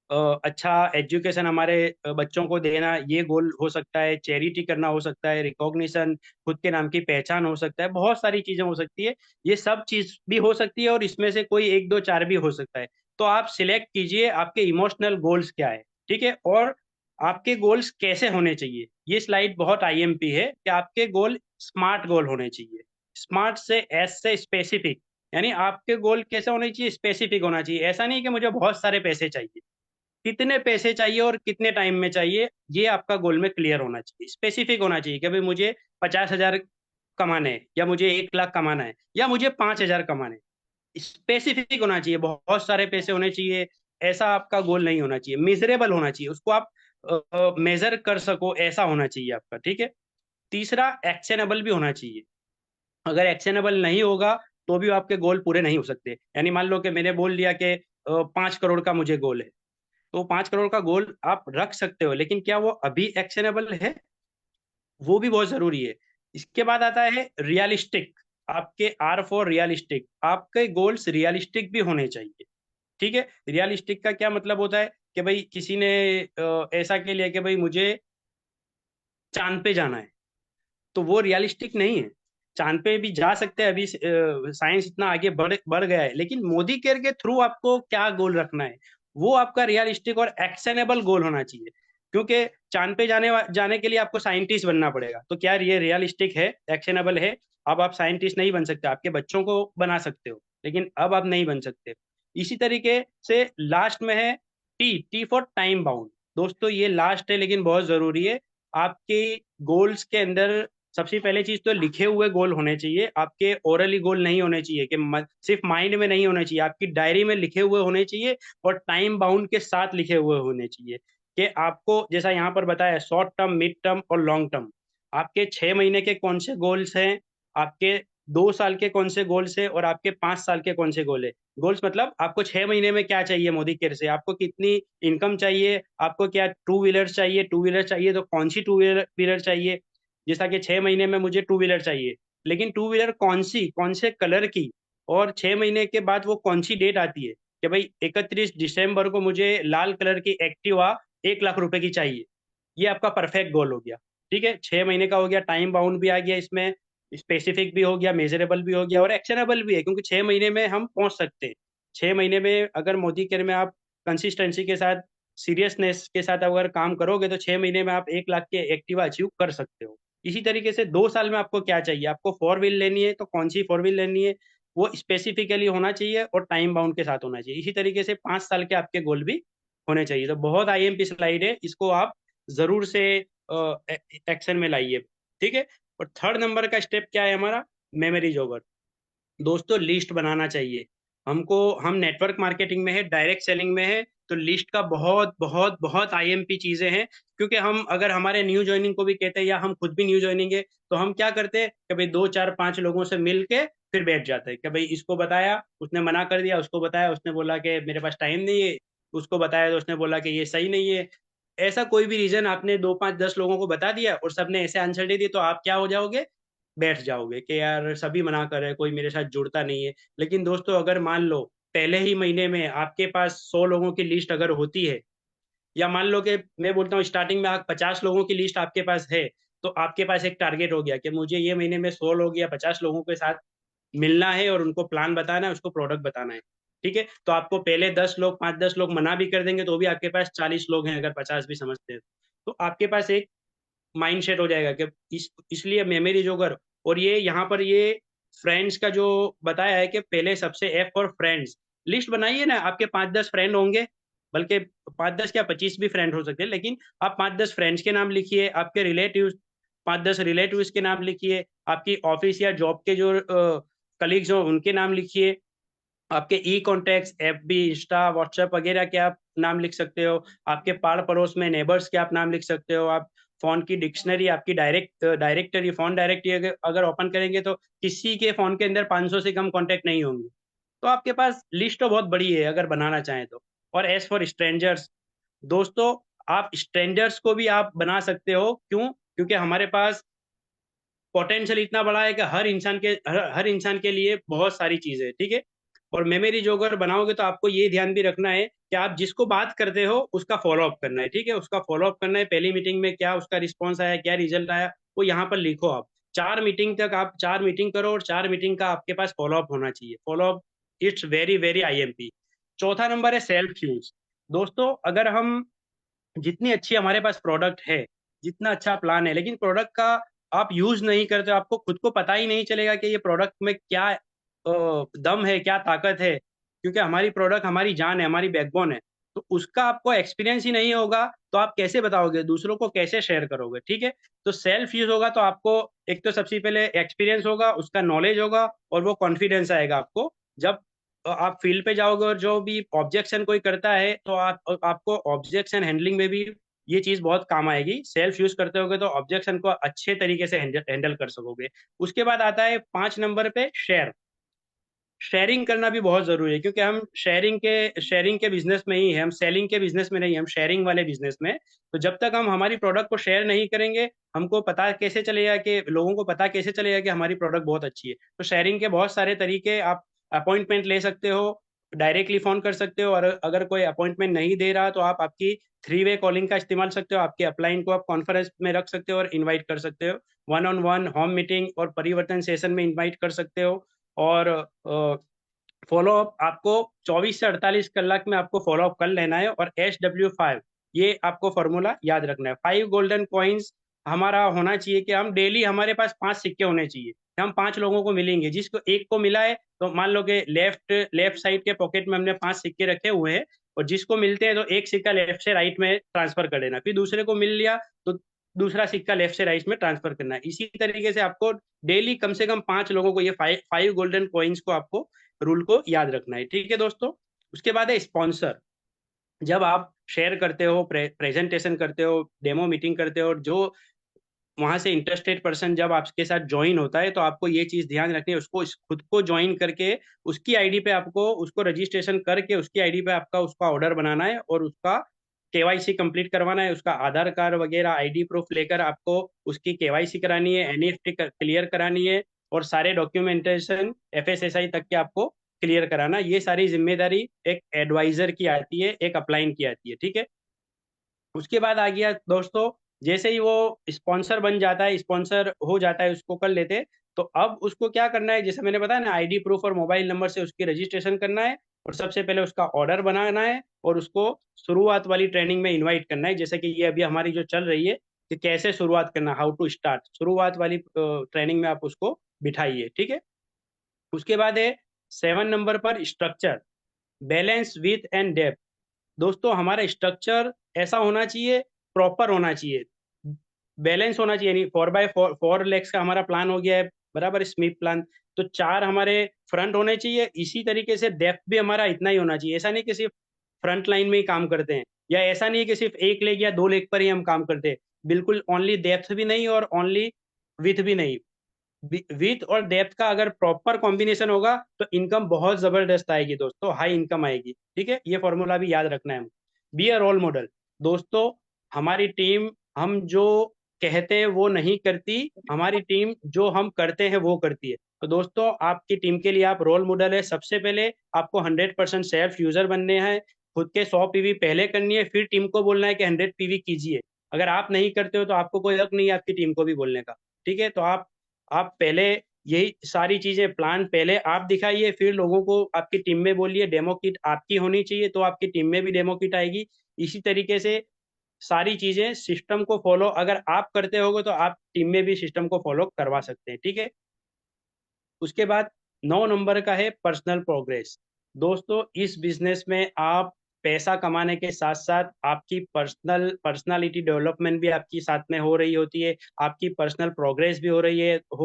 अच्छा एजुकेशन हमारे बच्चों को देना, ये गोल हो सकता है, चैरिटी करना हो सकता है, रिकॉग्निशन, खुद के नाम की पहचान हो सकता है, बहुत सारी चीजें हो सकती है। ये सब चीज भी हो सकती है, और इसमें से कोई 1 2 4 भी हो सकता है। तो आप सिलेक्ट कीजिए आपके इमोशनल गोल्स क्या है। ठीक है, और आपके गोल्स कैसे होने चाहिए। ये स्लाइड बहुत आईएमपी है कि आपके गोल स्मार्ट गोल होने चाहिए। स्मार्ट से, एस से स्पेसिफिक, यानी आपके गोल कैसे होने चाहिए? स्पेसिफिक होना चाहिए। ऐसा नहीं कि मुझे बहुत सारे पैसे चाहिए, कितने पैसे चाहिए और कितने टाइम में चाहिए, ये आपका गोल में क्लियर होना चाहिए। स्पेसिफिक होना चाहिए कि भाई मुझे 50,000 कमाने हैं, या मुझे 1 लाख कमाना है, या मुझे 5,000 कमाने हैं। स्पेसिफिक होना चाहिए, बहुत सारे पैसे होने चाहिए, ऐसा आपका गोल नहीं होना चाहिए। मेजरेबल होना चाहिए, उसको आप मेजर कर सको, ऐसा होना चाहिए आपका। ठीक है, तीसरा एक्शनेबल भी होना चाहिए। अगर एक्शनेबल नहीं होगा तो भी आपके गोल पूरे नहीं हो सकते। यानी मान लो कि मैंने बोल दिया कि 5 करोड़ का मुझे गोल है, तो 5 करोड़ का गोल आप रख सकते हो, लेकिन क्या वो अभी एक्शनेबल है, वो भी बहुत जरूरी है। इसके बाद आता है रियलिस्टिक। आपके आर फॉर रियलिस्टिक, आपके गोल्स रियलिस्टिक भी होने चाहिए। ठीक है, रियलिस्टिक का क्या मतलब होता है कि भाई किसी ने ऐसा के लिया कि भाई मुझे चांद पे जाना है, तो वो रियलिस्टिक नहीं है। चांद पे भी जा सकते हैं, अभी साइंस इतना आगे बढ़ गया है, लेकिन मोदी केयर के थ्रू आपको क्या गोल रखना है, वो आपका रियलिस्टिक और एक्शनेबल गोल होना चाहिए। क्योंकि चांद पे जाने के लिए आपको साइंटिस्ट बनना पड़ेगा, तो क्या ये रियलिस्टिक है, एक्शनेबल है? अब आप साइंटिस्ट नहीं बन सकते, आपके बच्चों को बना सकते हो, लेकिन अब आप नहीं बन सकते। इसी तरीके से लास्ट में है टी फॉर टाइम बाउंड। दोस्तों ये लास्ट है लेकिन बहुत जरूरी है। आपके गोल्स के अंदर सबसे पहले चीज तो लिखे हुए गोल होने चाहिए, आपके ओरली गोल नहीं होने चाहिए कि सिर्फ माइंड में नहीं होने चाहिए, आपकी डायरी में लिखे हुए होने चाहिए और टाइम बाउंड के साथ लिखे हुए होने चाहिए कि आपको, जैसा यहाँ पर बताया, शॉर्ट टर्म, मिड टर्म और लॉन्ग टर्म। आपके 6 महीने के कौन से गोल्स हैं, आपके 2 साल के कौन से गोल्स है, और आपके 5 साल के कौन से गोल है। गोल्स मतलब आपको 6 महीने में क्या चाहिए मोदी केयर से, आपको कितनी इनकम चाहिए, आपको क्या टू व्हीलर चाहिए तो कौन सी टू व्हीलर चाहिए। जैसा कि 6 महीने में मुझे टू व्हीलर चाहिए, लेकिन टू व्हीलर कौन से कलर की, और 6 महीने के बाद वो कौन सी डेट आती है कि भाई 31 दिसंबर को मुझे लाल कलर की एक्टिवा 1 लाख रुपए की चाहिए। ये आपका परफेक्ट गोल हो गया। ठीक है, 6 महीने का हो गया, टाइम बाउंड भी आ गया इसमें, स्पेसिफिक भी हो गया, मेजरेबल भी हो गया और एक्शनेबल भी है, क्योंकि 6 महीने में हम पहुंच सकते हैं। 6 महीने में अगर मोदी केयर में आप कंसिस्टेंसी के साथ, सीरियसनेस के साथ अगर काम करोगे तो 6 महीने में आप 1 लाख के एक्टिवा अचीव कर सकते हो। इसी तरीके से 2 साल में आपको क्या चाहिए, आपको 4 व्हील लेनी है तो कौन सी 4 व्हील लेनी है, वो स्पेसिफिकली होना चाहिए और टाइम बाउंड के साथ होना चाहिए। इसी तरीके से 5 साल के आपके गोल भी होने चाहिए। तो बहुत आईएमपी स्लाइड है, इसको आप जरूर से एक्शन में लाइए। ठीक है, और थर्ड नंबर का स्टेप क्या है हमारा, मेमोरी जॉगर। दोस्तों लिस्ट बनाना चाहिए हमको। हम नेटवर्क मार्केटिंग में है, डायरेक्ट सेलिंग में है, तो लिस्ट का बहुत बहुत बहुत आईएमपी चीजें हैं। क्योंकि हम अगर हमारे न्यू ज्वाइनिंग को भी कहते हैं या हम खुद भी न्यू ज्वाइनिंग है, तो हम क्या करते हैं कि भाई 2 4 5 लोगों से मिल के फिर बैठ जाते हैं कि भाई इसको बताया, उसने मना कर दिया, उसको बताया, उसने बोला कि मेरे पास टाइम नहीं है, उसको बताया तो उसने बोला कि ये सही नहीं है। ऐसा कोई भी रीजन आपने 2 5 10 लोगों को बता दिया और सबने ऐसे आंसर दे दिए, तो आप क्या हो जाओगे, बैठ जाओगे कि यार सभी मना कर रहे हैं, कोई मेरे साथ जुड़ता नहीं है। लेकिन दोस्तों अगर मान लो पहले ही महीने में आपके पास 100 लोगों की लिस्ट अगर होती है, या मान लो कि मैं बोलता हूँ स्टार्टिंग में आप 50 लोगों की लिस्ट आपके पास है, तो आपके पास एक टारगेट हो गया कि मुझे ये महीने में 100 लोग या 50 लोगों के साथ मिलना है और उनको प्लान बताना है, उसको प्रोडक्ट बताना है। ठीक है, तो आपको पहले 10 लोग, 5 10 लोग मना भी कर देंगे तो भी आपके पास 40 लोग हैं, अगर 50 भी समझते हैं तो आपके पास एक माइंड सेट हो जाएगा कि इसलिए मेमोरी जोगर। और ये यहाँ पर ये फ्रेंड्स का जो बताया है कि पहले सबसे एफ फॉर फ्रेंड्स, लिस्ट बनाइए ना। आपके 5 10 फ्रेंड होंगे, बल्कि 5 10 क्या 25 भी फ्रेंड हो सकते हैं, लेकिन आप 5 10 फ्रेंड्स के नाम लिखिए, आपके रिलेटिव 5 10 रिलेटिव्स के नाम लिखिए, आपकी ऑफिस या जॉब के जो कलीग्स हो उनके नाम लिखिए, आपके ई कॉन्टेक्ट्स, एफबी, इंस्टा, व्हाट्सएप वगैरह के आप नाम लिख सकते हो, आपके पाड़ पड़ोस में नेबर्स के आप नाम लिख सकते हो। आप फोन की डिक्शनरी, आपकी डायरेक्टरी, फोन डायरेक्टरी अगर ओपन करेंगे तो किसी के फोन के अंदर 500 से कम कॉन्टेक्ट नहीं होंगे। तो आपके पास लिस्ट तो बहुत बड़ी है अगर बनाना चाहें तो। और एज फॉर स्ट्रेंजर्स, दोस्तों आप स्ट्रेंजर्स को भी आप बना सकते हो। क्यों? क्योंकि हमारे पास पोटेंशियल इतना बड़ा है कि हर इंसान के लिए बहुत सारी चीजें है। ठीक है, और मेमोरी जोगर बनाओगे तो आपको ये ध्यान भी रखना है कि आप जिसको बात करते हो उसका फॉलोअप करना है। ठीक है, उसका फॉलोअप करना है, पहली मीटिंग में क्या उसका रिस्पॉन्स आया, क्या रिजल्ट आया, वो यहाँ पर लिखो। आप 4 मीटिंग तक आप 4 मीटिंग करो और 4 मीटिंग का आपके पास फॉलोअप होना चाहिए। Follow up it's very very IMP. चौथा नंबर है सेल्फ यूज। दोस्तों अगर हम, जितनी अच्छी हमारे पास प्रोडक्ट है, जितना अच्छा प्लान है, लेकिन प्रोडक्ट का आप यूज नहीं करते, आपको खुद को पता ही नहीं चलेगा कि ये प्रोडक्ट में क्या दम है, क्या ताकत है। क्योंकि हमारी प्रोडक्ट हमारी जान है, हमारी बैकबोन है, तो उसका आपको एक्सपीरियंस ही नहीं होगा तो आप कैसे बताओगे, दूसरों को कैसे शेयर करोगे। ठीक है, तो सेल्फ यूज होगा तो आपको एक तो सबसे पहले एक्सपीरियंस होगा, उसका नॉलेज होगा और वो कॉन्फिडेंस आएगा आपको। जब आप फील्ड पे जाओगे और जो भी ऑब्जेक्शन कोई करता है तो आपको ऑब्जेक्शन हैंडलिंग में भी ये चीज बहुत काम आएगी। सेल्फ यूज करते होगे तो ऑब्जेक्शन को अच्छे तरीके से हैंडल कर सकोगे। उसके बाद आता है 5 नंबर पे शेयर। शेयरिंग करना भी बहुत जरूरी है, क्योंकि हम शेयरिंग के बिजनेस में ही है, हम सेलिंग के बिजनेस में नहीं, हम शेयरिंग वाले बिजनेस में। तो जब तक हम हमारी प्रोडक्ट को शेयर नहीं करेंगे, हमको पता कैसे चलेगा कि लोगों को पता कैसे चलेगा कि हमारी प्रोडक्ट बहुत अच्छी है। तो शेयरिंग के बहुत सारे तरीके, आप अपॉइंटमेंट ले सकते हो, डायरेक्टली फोन कर सकते हो, और अगर कोई अपॉइंटमेंट नहीं दे रहा तो आप आपकी 3-वे कॉलिंग का इस्तेमाल सकते हो, आपके अपलाइन को आप कॉन्फ्रेंस में रख सकते हो और इनवाइट कर सकते हो, 1-on-1 होम मीटिंग और परिवर्तन सेशन में इनवाइट कर सकते हो। और फॉलो अप आपको 24 से 48 कलाक में आपको फॉलो अप कर लेना है। और SW5 ये आपको फॉर्मूला याद रखना है। 5 गोल्डन कॉइन्स हमारा होना चाहिए कि हम डेली, हमारे पास 5 सिक्के होने चाहिए। हम 5 लोगों को मिलेंगे, जिसको एक को मिला है तो मान लो कि लेफ्ट साइड के पॉकेट में हमने 5 सिक्के रखे हुए हैं, और जिसको मिलते हैं तो एक सिक्का लेफ्ट से राइट में ट्रांसफर कर देना, फिर दूसरे को मिल लिया तो दूसरा सिक्का लेफ्ट से राइट में ट्रांसफर करना है। इसी तरीके से आपको डेली कम से कम 5 लोगों को ये 5 गोल्डन कॉइन्स को आपको रूल को याद रखना है, ठीक है दोस्तों। उसके बाद है स्पॉन्सर। जब आप शेयर करते हो, प्रेजेंटेशन करते हो, डेमो मीटिंग करते हो, जो वहां से इंटरेस्टेड पर्सन जब आपके साथ ज्वाइन होता है, तो आपको ये चीज ध्यान रखनी है, उसको खुद को ज्वाइन करके उसकी आईडी पे आपको उसको रजिस्ट्रेशन करके उसकी आईडी पे आपका उसका ऑर्डर बनाना है और उसका KYC कंप्लीट करवाना है। उसका आधार कार्ड वगैरह आईडी प्रूफ लेकर आपको उसकी KYC करानी है, NEFT क्लियर करानी है, और सारे डॉक्यूमेंटेशन FSSI तक के आपको क्लियर कराना। ये सारी जिम्मेदारी एक एडवाइजर की आती है, एक अपलाइन की आती है, ठीक है। उसके बाद आ गया दोस्तों, जैसे ही वो स्पॉन्सर बन जाता है, स्पॉन्सर हो जाता है, उसको कर लेते, तो अब उसको क्या करना है, जैसे मैंने बताया ना, आईडी प्रूफ और मोबाइल नंबर से उसकी रजिस्ट्रेशन करना है, और सबसे पहले उसका ऑर्डर बनाना है, और उसको शुरुआत वाली ट्रेनिंग में इनवाइट करना है। जैसे कि ये अभी हमारी जो चल रही है कि कैसे शुरुआत करना, हाउ टू स्टार्ट, शुरुआत वाली ट्रेनिंग में आप उसको बिठाइए, ठीक है। उसके बाद है 7 नंबर पर structure, balance with and depth. दोस्तों हमारा स्ट्रक्चर ऐसा होना चाहिए, प्रॉपर होना चाहिए, बैलेंस होना चाहिए। नहीं 4x4 लेग्स का हमारा प्लान हो गया है, बराबर स्मिथ प्लान, तो 4 हमारे फ्रंट होने चाहिए। इसी तरीके से डेप्थ भी हमारा इतना ही होना चाहिए। ऐसा नहीं कि सिर्फ फ्रंट लाइन में ही काम करते हैं, या ऐसा नहीं कि सिर्फ 1 लेग या 2 लेग पर ही हम काम करते हैं। बिल्कुल ओनली डेप्थ भी नहीं और ओनली विथ भी नहीं। विथ और डेप्थ का अगर प्रॉपर कॉम्बिनेशन होगा तो इनकम बहुत जबरदस्त आएगी दोस्तों, हाई इनकम आएगी, ठीक है। ये फॉर्मूला भी याद रखना है। Be a role model. दोस्तों हमारी टीम, हम जो कहते हैं वो नहीं करती, हमारी टीम जो हम करते हैं वो करती है। तो दोस्तों आपकी टीम के लिए आप रोल मॉडल है। सबसे पहले आपको 100% सेल्फ यूजर बनने हैं, खुद के 100 PV पहले करनी है, फिर टीम को बोलना है कि 100 PV कीजिए। अगर आप नहीं करते हो तो आपको कोई हक नहीं है आपकी टीम को भी बोलने का, ठीक है। तो आप पहले यही सारी चीजें प्लान पहले आप दिखाइए, फिर लोगों को आपकी टीम में बोलिए। डेमो किट आपकी होनी चाहिए तो आपकी टीम में भी डेमो किट आएगी। इसी तरीके से सारी चीजें सिस्टम को फॉलो अगर आप करते होगे तो आप टीम में भी सिस्टम को फॉलो करवा सकते हैं, ठीक है। उसके बाद 9 नंबर का है पर्सनल प्रोग्रेस। दोस्तों इस बिजनेस में आप पैसा कमाने के साथ साथ आपकी पर्सनालिटी डेवलपमेंट भी आपकी साथ में हो रही होती है, आपकी पर्सनल प्रोग्रेस भी हो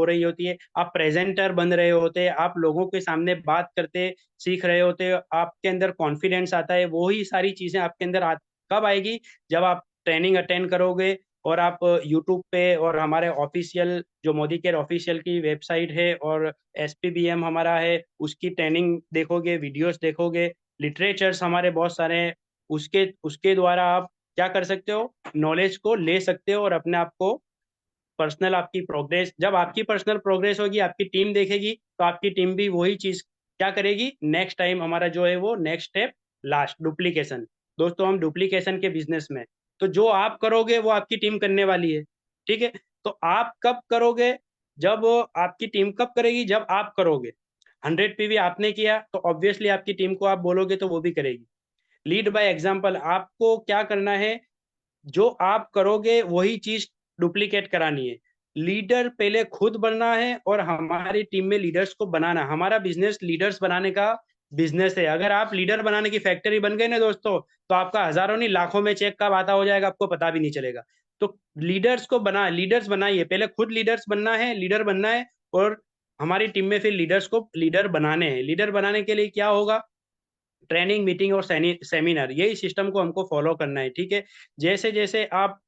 रही होती है। आप प्रेजेंटर बन रहे होते हैं, आप लोगों के सामने बात करते सीख रहे होते हैं, आपके अंदर कॉन्फिडेंस आता है। वही सारी चीजें आपके अंदर कब आएगी, जब आप ट्रेनिंग अटेंड करोगे और आप यूट्यूब पे और हमारे ऑफिशियल जो मोदी केयर ऑफिशियल की वेबसाइट है और SPBM हमारा है उसकी ट्रेनिंग देखोगे, वीडियोस देखोगे, लिटरेचर्स हमारे बहुत सारे हैं, उसके द्वारा आप क्या कर सकते हो, नॉलेज को ले सकते हो और अपने आप को पर्सनल आपकी प्रोग्रेस, जब आपकी पर्सनल प्रोग्रेस होगी आपकी टीम देखेगी तो आपकी टीम भी वही चीज क्या करेगी। नेक्स्ट टाइम हमारा जो है वो नेक्स्ट स्टेप लास्ट डुप्लीकेशन। दोस्तों हम डुप्लीकेशन के बिजनेस में, तो जो आप करोगे वो आपकी टीम करने वाली है, ठीक है। तो आप कब करोगे, जब आपकी टीम कब करेगी, जब आप करोगे। 100 PV आपने किया तो ऑब्वियसली आपकी टीम को आप बोलोगे तो वो भी करेगी। लीड बाय एग्जाम्पल, आपको क्या करना है, जो आप करोगे वही चीज डुप्लीकेट करानी है। लीडर पहले खुद बनना है और हमारी टीम में लीडर्स को बनाना। हमारा बिजनेस लीडर्स बनाने का बिजनेस है। अगर आप लीडर बनाने की फैक्ट्री बन गए ना दोस्तों, तो आपका हजारों नहीं लाखों में चेक कब आता हो जाएगा आपको पता भी नहीं चलेगा। तो लीडर्स बनाइए, पहले खुद लीडर्स बनना है, लीडर बनना है, और हमारी टीम में फिर लीडर्स को लीडर बनाने हैं। लीडर बनाने के लिए क्या होगा, ट्रेनिंग, मीटिंग और सेमिनार, यही सिस्टम को हमको फॉलो करना है, ठीक है। जैसे जैसे आप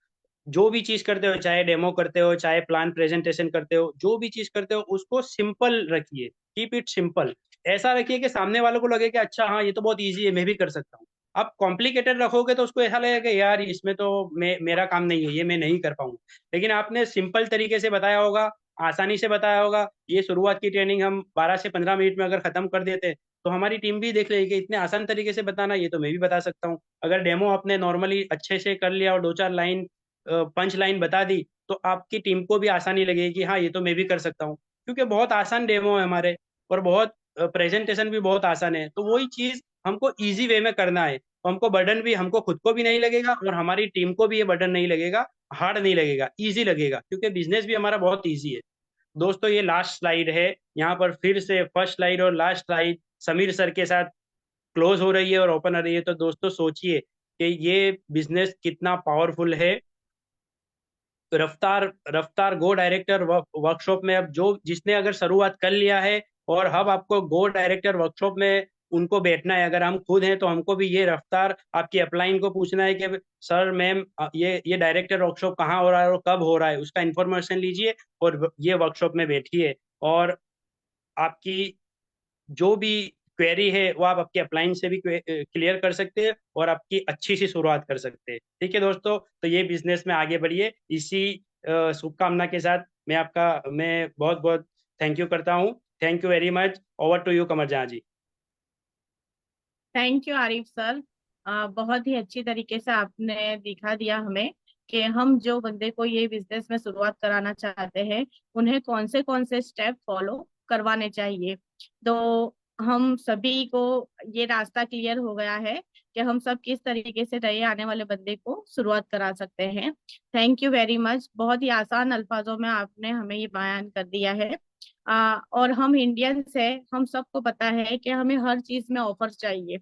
जो भी चीज करते हो, चाहे डेमो करते हो, चाहे प्लान प्रेजेंटेशन करते हो, जो भी चीज करते हो उसको सिंपल रखिए, कीप इट सिंपल। ऐसा रखिए कि सामने वालों को लगे कि अच्छा हाँ ये तो बहुत ईजी है, मैं भी कर सकता हूँ। आप कॉम्प्लिकेटेड रखोगे तो उसको ऐसा लगेगा कि यार इसमें तो मेरा काम नहीं है, ये मैं नहीं कर पाऊंगा। लेकिन आपने सिंपल तरीके से बताया होगा, आसानी से बताया होगा, ये शुरुआत की ट्रेनिंग हम 12 से 15 मिनट में अगर खत्म कर देते तो हमारी टीम भी देख लेगी कि इतने आसान तरीके से बताना, ये तो मैं भी बता सकता हूँ। अगर डेमो आपने नॉर्मली अच्छे से कर लिया और 2-4 लाइन पंच लाइन बता दी तो आपकी टीम को भी आसानी लगेगी कि हाँ ये तो मैं भी कर सकता हूँ, क्योंकि बहुत आसान डेमो है हमारे और बहुत प्रेजेंटेशन भी बहुत आसान है। तो वही चीज हमको इजी वे में करना है, तो हमको बर्डन भी, हमको खुद को भी नहीं लगेगा और हमारी टीम को भी ये बर्डन नहीं लगेगा, हार्ड नहीं लगेगा, इजी लगेगा, क्योंकि बिजनेस भी हमारा बहुत इजी है। दोस्तों ये लास्ट स्लाइड है, यहाँ पर फिर से फर्स्ट स्लाइड और लास्ट स्लाइड समीर सर के साथ क्लोज हो रही है और ओपन हो रही है। तो दोस्तों सोचिए कि ये बिजनेस कितना पावरफुल है। रफ्तार रफ्तार गो डायरेक्टर वर्कशॉप में अब जो जिसने अगर शुरुआत कर लिया है और अब आपको गो डायरेक्टर वर्कशॉप में उनको बैठना है, अगर हम खुद हैं तो हमको भी ये रफ्तार आपकी अपलाइन को पूछना है कि सर मैम ये डायरेक्टर वर्कशॉप कहाँ हो रहा है और कब हो रहा है, उसका इंफॉर्मेशन लीजिए और ये वर्कशॉप में बैठिए और आपकी जो भी क्वेरी है वो आप आपके अपलाइन से भी क्लियर कर सकते हैं और आपकी अच्छी सी शुरुआत कर सकते हैं। ठीक है दोस्तों, तो ये बिजनेस में आगे बढ़िए। इसी शुभकामना के साथ मैं बहुत बहुत थैंक यू करता हूँ। Thank you very much. Over to you Qamar Jahan ji. Thank you Arif sir. बहुत ही अच्छी तरीके से आपने दिखा दिया हमें कि हम जो बंदे को ये बिजनेस में शुरुआत कराना चाहते हैं उन्हें कौन से स्टेप फॉलो करवाने चाहिए। तो हम सभी को ये रास्ता क्लियर हो गया है कि हम सब किस तरीके से नए आने वाले बंदे को शुरुआत करा सकते हैं। Thank you very much. बहुत ही आसान अल्फाजों में आपने हमें ये बयान कर दिया है। और हम इंडियंस है, हम सबको पता है कि हमें हर चीज में ऑफर चाहिए।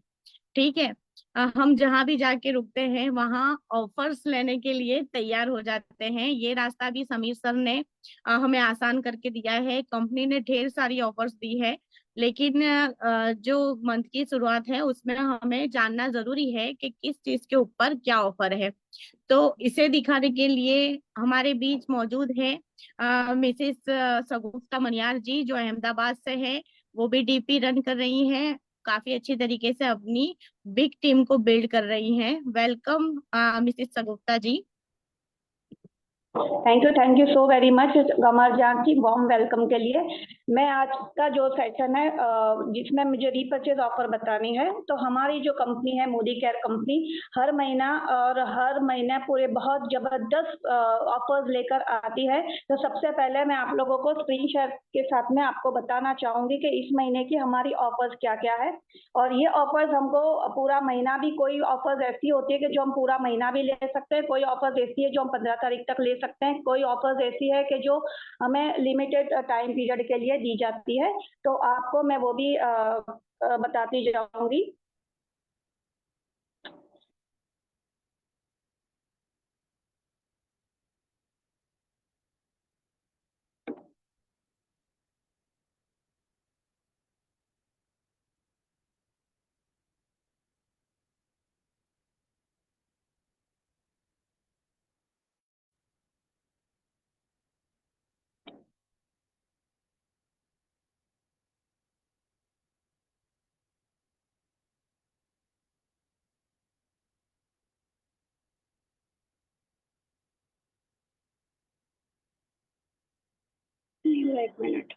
ठीक है। हम जहां भी जाके रुकते हैं वहां ऑफर्स लेने के लिए तैयार हो जाते हैं। ये रास्ता भी समीर सर ने हमें आसान करके दिया है। कंपनी ने ढेर सारी ऑफर्स दी है, लेकिन जो मंथ की शुरुआत है उसमें हमें जानना जरूरी है कि किस चीज के ऊपर क्या ऑफर है। तो इसे दिखाने के लिए हमारे बीच मौजूद है मिसेस सगुफ्ता मनियार जी, जो अहमदाबाद से है। वो भी डीपी रन कर रही हैं, काफी अच्छी तरीके से अपनी बिग टीम को बिल्ड कर रही हैं। Welcome Mrs Sagupta ji. Thank you so very much Qamar Jaan की वार्म वेलकम के लिए। मैं आज का जो सेशन है जिसमें मुझे रीपर्चेज ऑफर बतानी है, तो हमारी जो कंपनी है मोदी केयर कंपनी हर महीना पूरे बहुत जबरदस्त ऑफर्स लेकर आती है। तो सबसे पहले मैं आप लोगों को स्क्रीन शेयर के साथ में आपको बताना चाहूंगी कि इस महीने की हमारी ऑफर्स क्या क्या है। और ये ऑफर्स हमको पूरा महीना भी, कोई ऑफर्स ऐसी होती है कि जो हम पूरा महीना भी ले सकते हैं, कोई ऑफर्स ऐसी है जो हम 15 तारीख तक ले सकते हैं, कोई ऑफर्स ऐसी है कि जो हमें लिमिटेड टाइम पीरियड के लिए दी जाती है। तो आपको मैं वो भी बताती जाऊंगी। एक मिनट।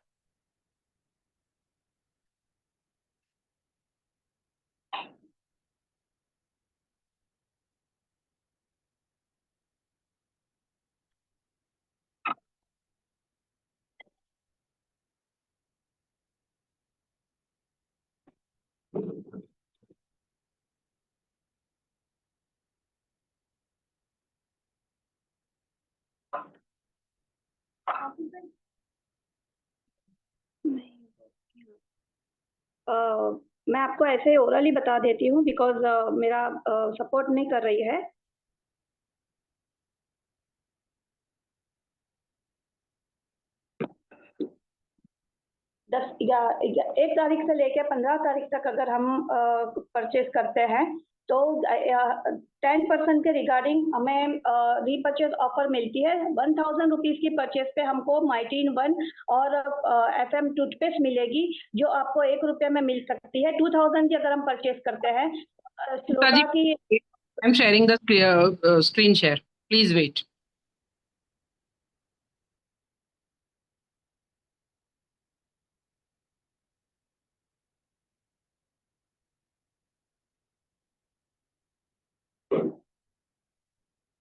मैं आपको ऐसे ओरली बता देती हूँ बिकॉज मेरा सपोर्ट नहीं कर रही है। एक तारीख से लेकर 15 तारीख तक अगर हम परचेज करते हैं तो 10% के रिगार्डिंग हमें रीपर्चेज ऑफर मिलती है। 1000 रुपीज की परचेज पे हमको माइटी इन वन और FM टूथपेस्ट मिलेगी, जो आपको 1 रुपये में मिल सकती है। 2000 की अगर हम परचेज करते हैं श्लोका की। I'm sharing the screen share. Please wait.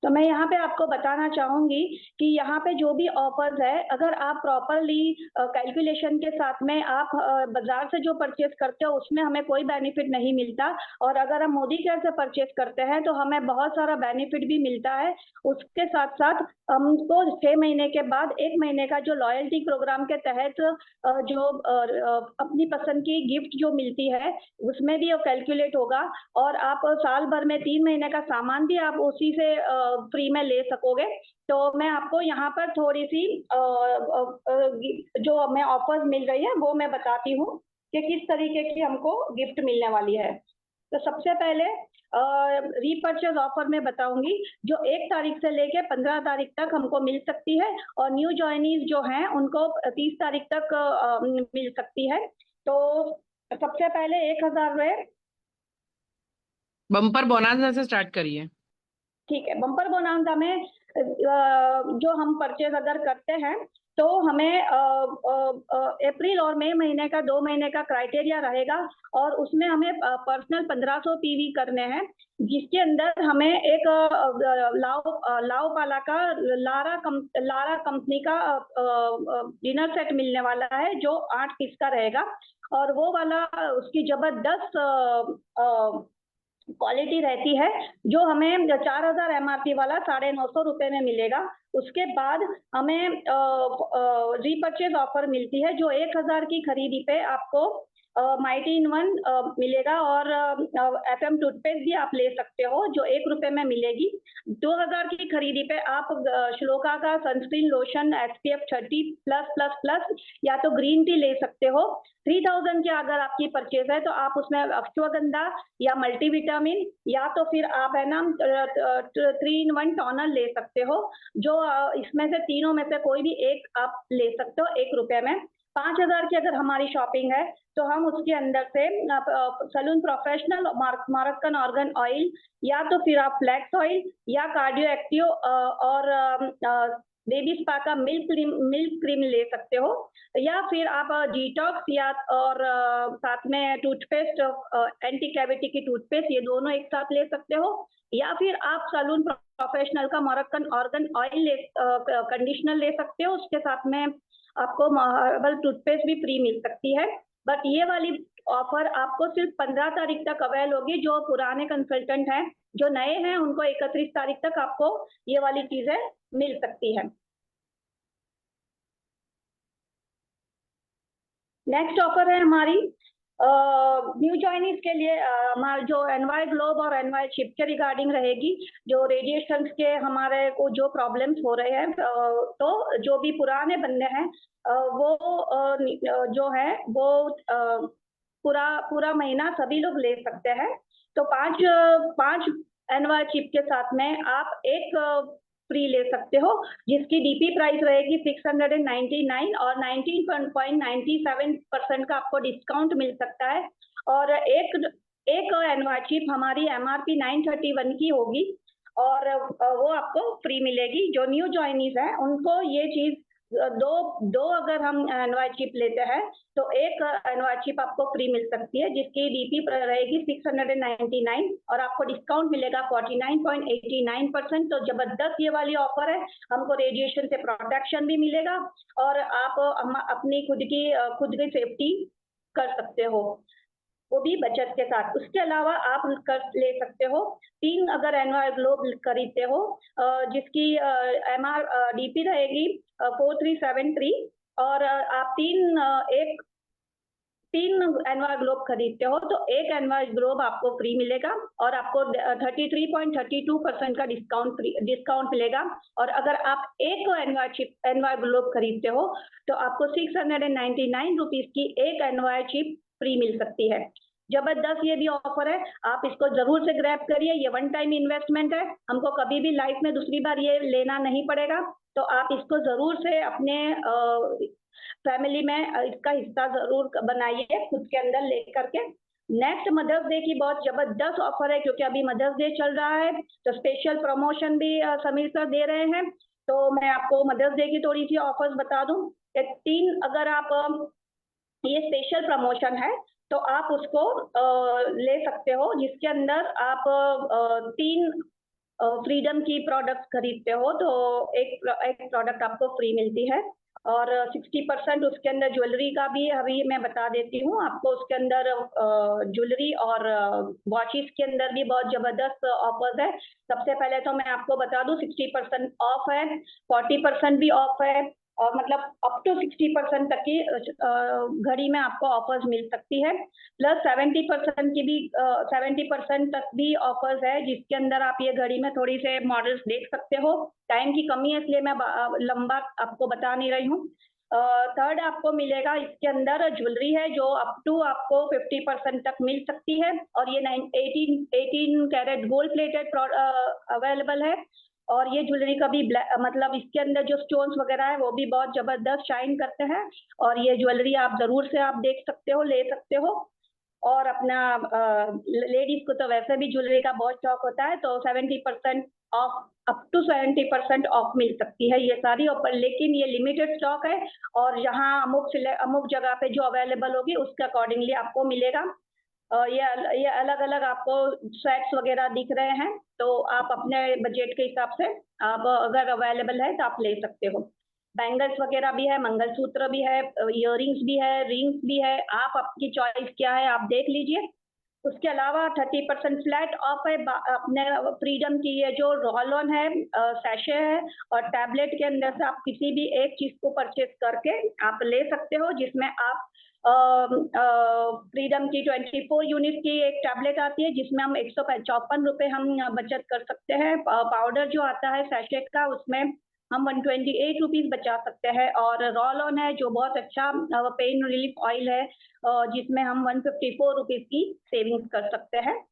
तो मैं यहाँ पे आपको बताना चाहूंगी कि यहाँ पे जो भी ऑफर्स है, अगर आप प्रॉपरली कैलकुलेशन के साथ में आप बाजार से जो परचेज करते हो उसमें हमें कोई बेनिफिट नहीं मिलता, और अगर हम मोदी केयर से परचेज करते हैं तो हमें बहुत सारा बेनिफिट भी मिलता है। उसके साथ साथ हमको 6 महीने के बाद 1 महीने का जो लॉयल्टी प्रोग्राम के तहत जो अपनी पसंद की गिफ्ट जो मिलती है उसमें भी वो कैलकुलेट होगा, और आप साल भर में 3 महीने का सामान भी आप उसी से फ्री में ले सकोगे। तो मैं आपको यहाँ पर थोड़ी सी जो हमें ऑफर्स मिल रही है वो मैं बताती हूँ कि किस तरीके की हमको गिफ्ट मिलने वाली है। तो सबसे पहले रीपर्चेज ऑफर में बताऊंगी जो 1 तारीख से लेके 15 तारीख तक हमको मिल सकती है, और न्यू ज्वाइनीज जो हैं उनको 30 तारीख तक मिल सकती है। तो सबसे पहले 1000 रुपये बम्पर बोनांजा से स्टार्ट करिए। ठीक है। बम्पर बोनांजा में जो हम परचेज अगर करते हैं तो हमें अप्रैल और मई महीने का 2 महीने का क्राइटेरिया रहेगा, और उसमें हमें पर्सनल 1500 PV करने हैं, जिसके अंदर हमें एक लाओ पाला का लारा कंपनी का डिनर सेट मिलने वाला है जो 8 पीस का रहेगा, और वो वाला उसकी जबरदस्त क्वालिटी रहती है, जो हमें 4000 MRP वाला 950 रुपये में मिलेगा। उसके बाद हमें रीपर्चेज ऑफर मिलती है जो 1000 की खरीदी पे आपको माइटी इन वन मिलेगा, और FM टूथपेस्ट भी आप ले सकते हो जो 1 रुपये में मिलेगी। 2000 की खरीदी पे आप श्लोका का सनस्क्रीन लोशन SPF 30+++ या तो ग्रीन टी ले सकते हो। 3000 की अगर आपकी परचेज है तो आप उसमें अश्वगंधा या मल्टीविटामिन या तो फिर आप है ना 3 in 1 टोनर ले सकते हो, जो इसमें से तीनों में से कोई भी एक आप ले सकते हो 1 रुपये में। 5000 की अगर हमारी शॉपिंग है तो हम उसके अंदर से सलून प्रोफेशनल मॉर्कन ऑर्गन ऑयल या तो फिर आप फ्लैक्स ऑयल या कार्डियो एक्टिव और बेबी स्पा का मिल्क क्रीम ले सकते हो, या फिर आप डिटॉक्स या और साथ में टूथपेस्ट एंटी कैविटी की टूथपेस्ट, ये दोनों एक साथ ले सकते हो, या फिर आप सलून प्रोफेशनल का मॉर्कन ऑर्गन ऑयल कंडीशनर ले सकते हो। उसके साथ में आपको हर्बल टूथपेस्ट भी फ्री मिल सकती है। बट ये वाली ऑफर आपको सिर्फ 15 तारीख तक अवेल होगी। जो पुराने कंसल्टेंट हैं, जो नए हैं, उनको 31 तारीख तक आपको ये वाली चीजें मिल सकती है। नेक्स्ट ऑफर है हमारी न्यू ज्वाइनीज के लिए, हमारा जो एनवाई ग्लोब और एनवाई चिप के रिगार्डिंग रहेगी। जो रेडिएशन के हमारे को जो प्रॉब्लम्स हो रहे हैं, तो जो भी पुराने बंदे हैं वो जो है वो पूरा महीना सभी लोग ले सकते हैं। तो 5 एनवाई चिप के साथ में आप एक फ्री ले सकते हो, जिसकी DP प्राइस रहेगी 699 और 19.97% का आपको डिस्काउंट मिल सकता है। और एक एनवाई चिप हमारी MRP 931 की होगी, और वो आपको फ्री मिलेगी। जो न्यू ज्वाइनीज है उनको ये चीज दो अगर हम एनवाई चिप लेते हैं तो एक एनवाई चिप आपको फ्री मिल सकती है, जिसकी DP रहेगी 699 और आपको डिस्काउंट मिलेगा 49.89%। तो जबरदस्त ये वाली ऑफर है। हमको रेडिएशन से प्रोटेक्शन भी मिलेगा और आप अपनी खुद की सेफ्टी कर सकते हो, वो भी बचत के साथ। उसके अलावा आप ले सकते हो 3 अगर एनवाई ग्लोब खरीदते हो, जिसकी DP रहेगी 4373, और आप 3 एनवाई ग्लोब खरीदते हो तो एक एनवाई ग्लोब आपको फ्री मिलेगा, और आपको 33.32% का डिस्काउंट मिलेगा। और अगर आप एक एनवाई ग्लोब खरीदते हो तो आपको 699 रुपीज की एक एनवाई चिप फ्री मिल सकती है। जबरदस्त ये भी ऑफर है, आप इसको जरूर से ग्रैब करिए। ये वन टाइम इन्वेस्टमेंट है, हमको कभी भी लाइफ में दूसरी बार ये लेना नहीं पड़ेगा, तो आप इसको जरूर से अपने फैमिली में इसका हिस्सा जरूर बनाइए खुद के अंदर लेकर के। नेक्स्ट मदर्स डे की बहुत जबरदस्त ऑफर है, क्योंकि अभी मदर्स डे चल रहा है, तो स्पेशल प्रमोशन भी समीर सर दे रहे हैं। तो मैं आपको मदर्स डे की थोड़ी सी ऑफर्स बता दूं। अगर आप ये स्पेशल प्रमोशन है तो आप उसको ले सकते हो, जिसके अंदर आप 3 फ्रीडम की प्रोडक्ट्स खरीदते हो तो एक प्रोडक्ट आपको फ्री मिलती है, और 60% उसके अंदर ज्वेलरी का भी अभी मैं बता देती हूँ आपको। उसके अंदर ज्वेलरी और वॉचेस के अंदर भी बहुत जबरदस्त ऑफर्स है। सबसे पहले तो मैं आपको बता दूं 60% ऑफ है, 40% भी ऑफ है, और मतलब अप टू 60% तक की घड़ी में आपको ऑफर्स मिल सकती है। प्लस 70% की भी 70% तक भी ऑफर्स है, जिसके अंदर आप ये घड़ी में थोड़ी से मॉडल्स देख सकते हो। टाइम की कमी है इसलिए मैं लंबा आपको बता नहीं रही हूँ। थर्ड आपको मिलेगा इसके अंदर ज्वेलरी है, जो अप टू आपको 50% तक मिल सकती है, और ये 18 कैरेट गोल्ड प्लेटेड अवेलेबल है। और ये ज्वेलरी का भी मतलब इसके अंदर जो स्टोन्स वगैरह है वो भी बहुत जबरदस्त शाइन करते हैं, और ये ज्वेलरी आप जरूर से आप देख सकते हो, ले सकते हो। और अपना लेडीज को तो वैसे भी ज्वेलरी का बहुत शौक होता है, तो 70% ऑफ, अप टू 70% ऑफ मिल सकती है ये सारी ऑफर। लेकिन ये लिमिटेड स्टॉक है, और यहाँ अमुक जगह पे जो अवेलेबल होगी उसके अकॉर्डिंगली आपको मिलेगा। ये अलग अलग आपको सेट्स वगैरह दिख रहे हैं, तो आप अपने बजट के हिसाब से आप अगर अवेलेबल है तो आप ले सकते हो। बैंगल्स वगैरह भी है, मंगलसूत्र भी है, इयररिंग्स भी है, रिंग्स भी है, आप आपकी चॉइस क्या है आप देख लीजिए। उसके अलावा 30% फ्लैट ऑफ है अपने फ्रीडम की। ये जो रोल ऑन है, सैशे है, और टैबलेट के अंदर से आप किसी भी एक चीज को परचेज करके आप ले सकते हो, जिसमें आप फ्रीडम की 24 यूनिट की एक टैबलेट आती है, जिसमें हम 155 रुपए हम बचत कर सकते हैं। पाउडर जो आता है सैशेट का, उसमें हम 128 रुपीज बचा सकते हैं। और रोल ऑन है जो बहुत अच्छा पेन रिलीफ ऑयल है, जिसमें हम 154 रुपीज की सेविंग्स कर सकते हैं।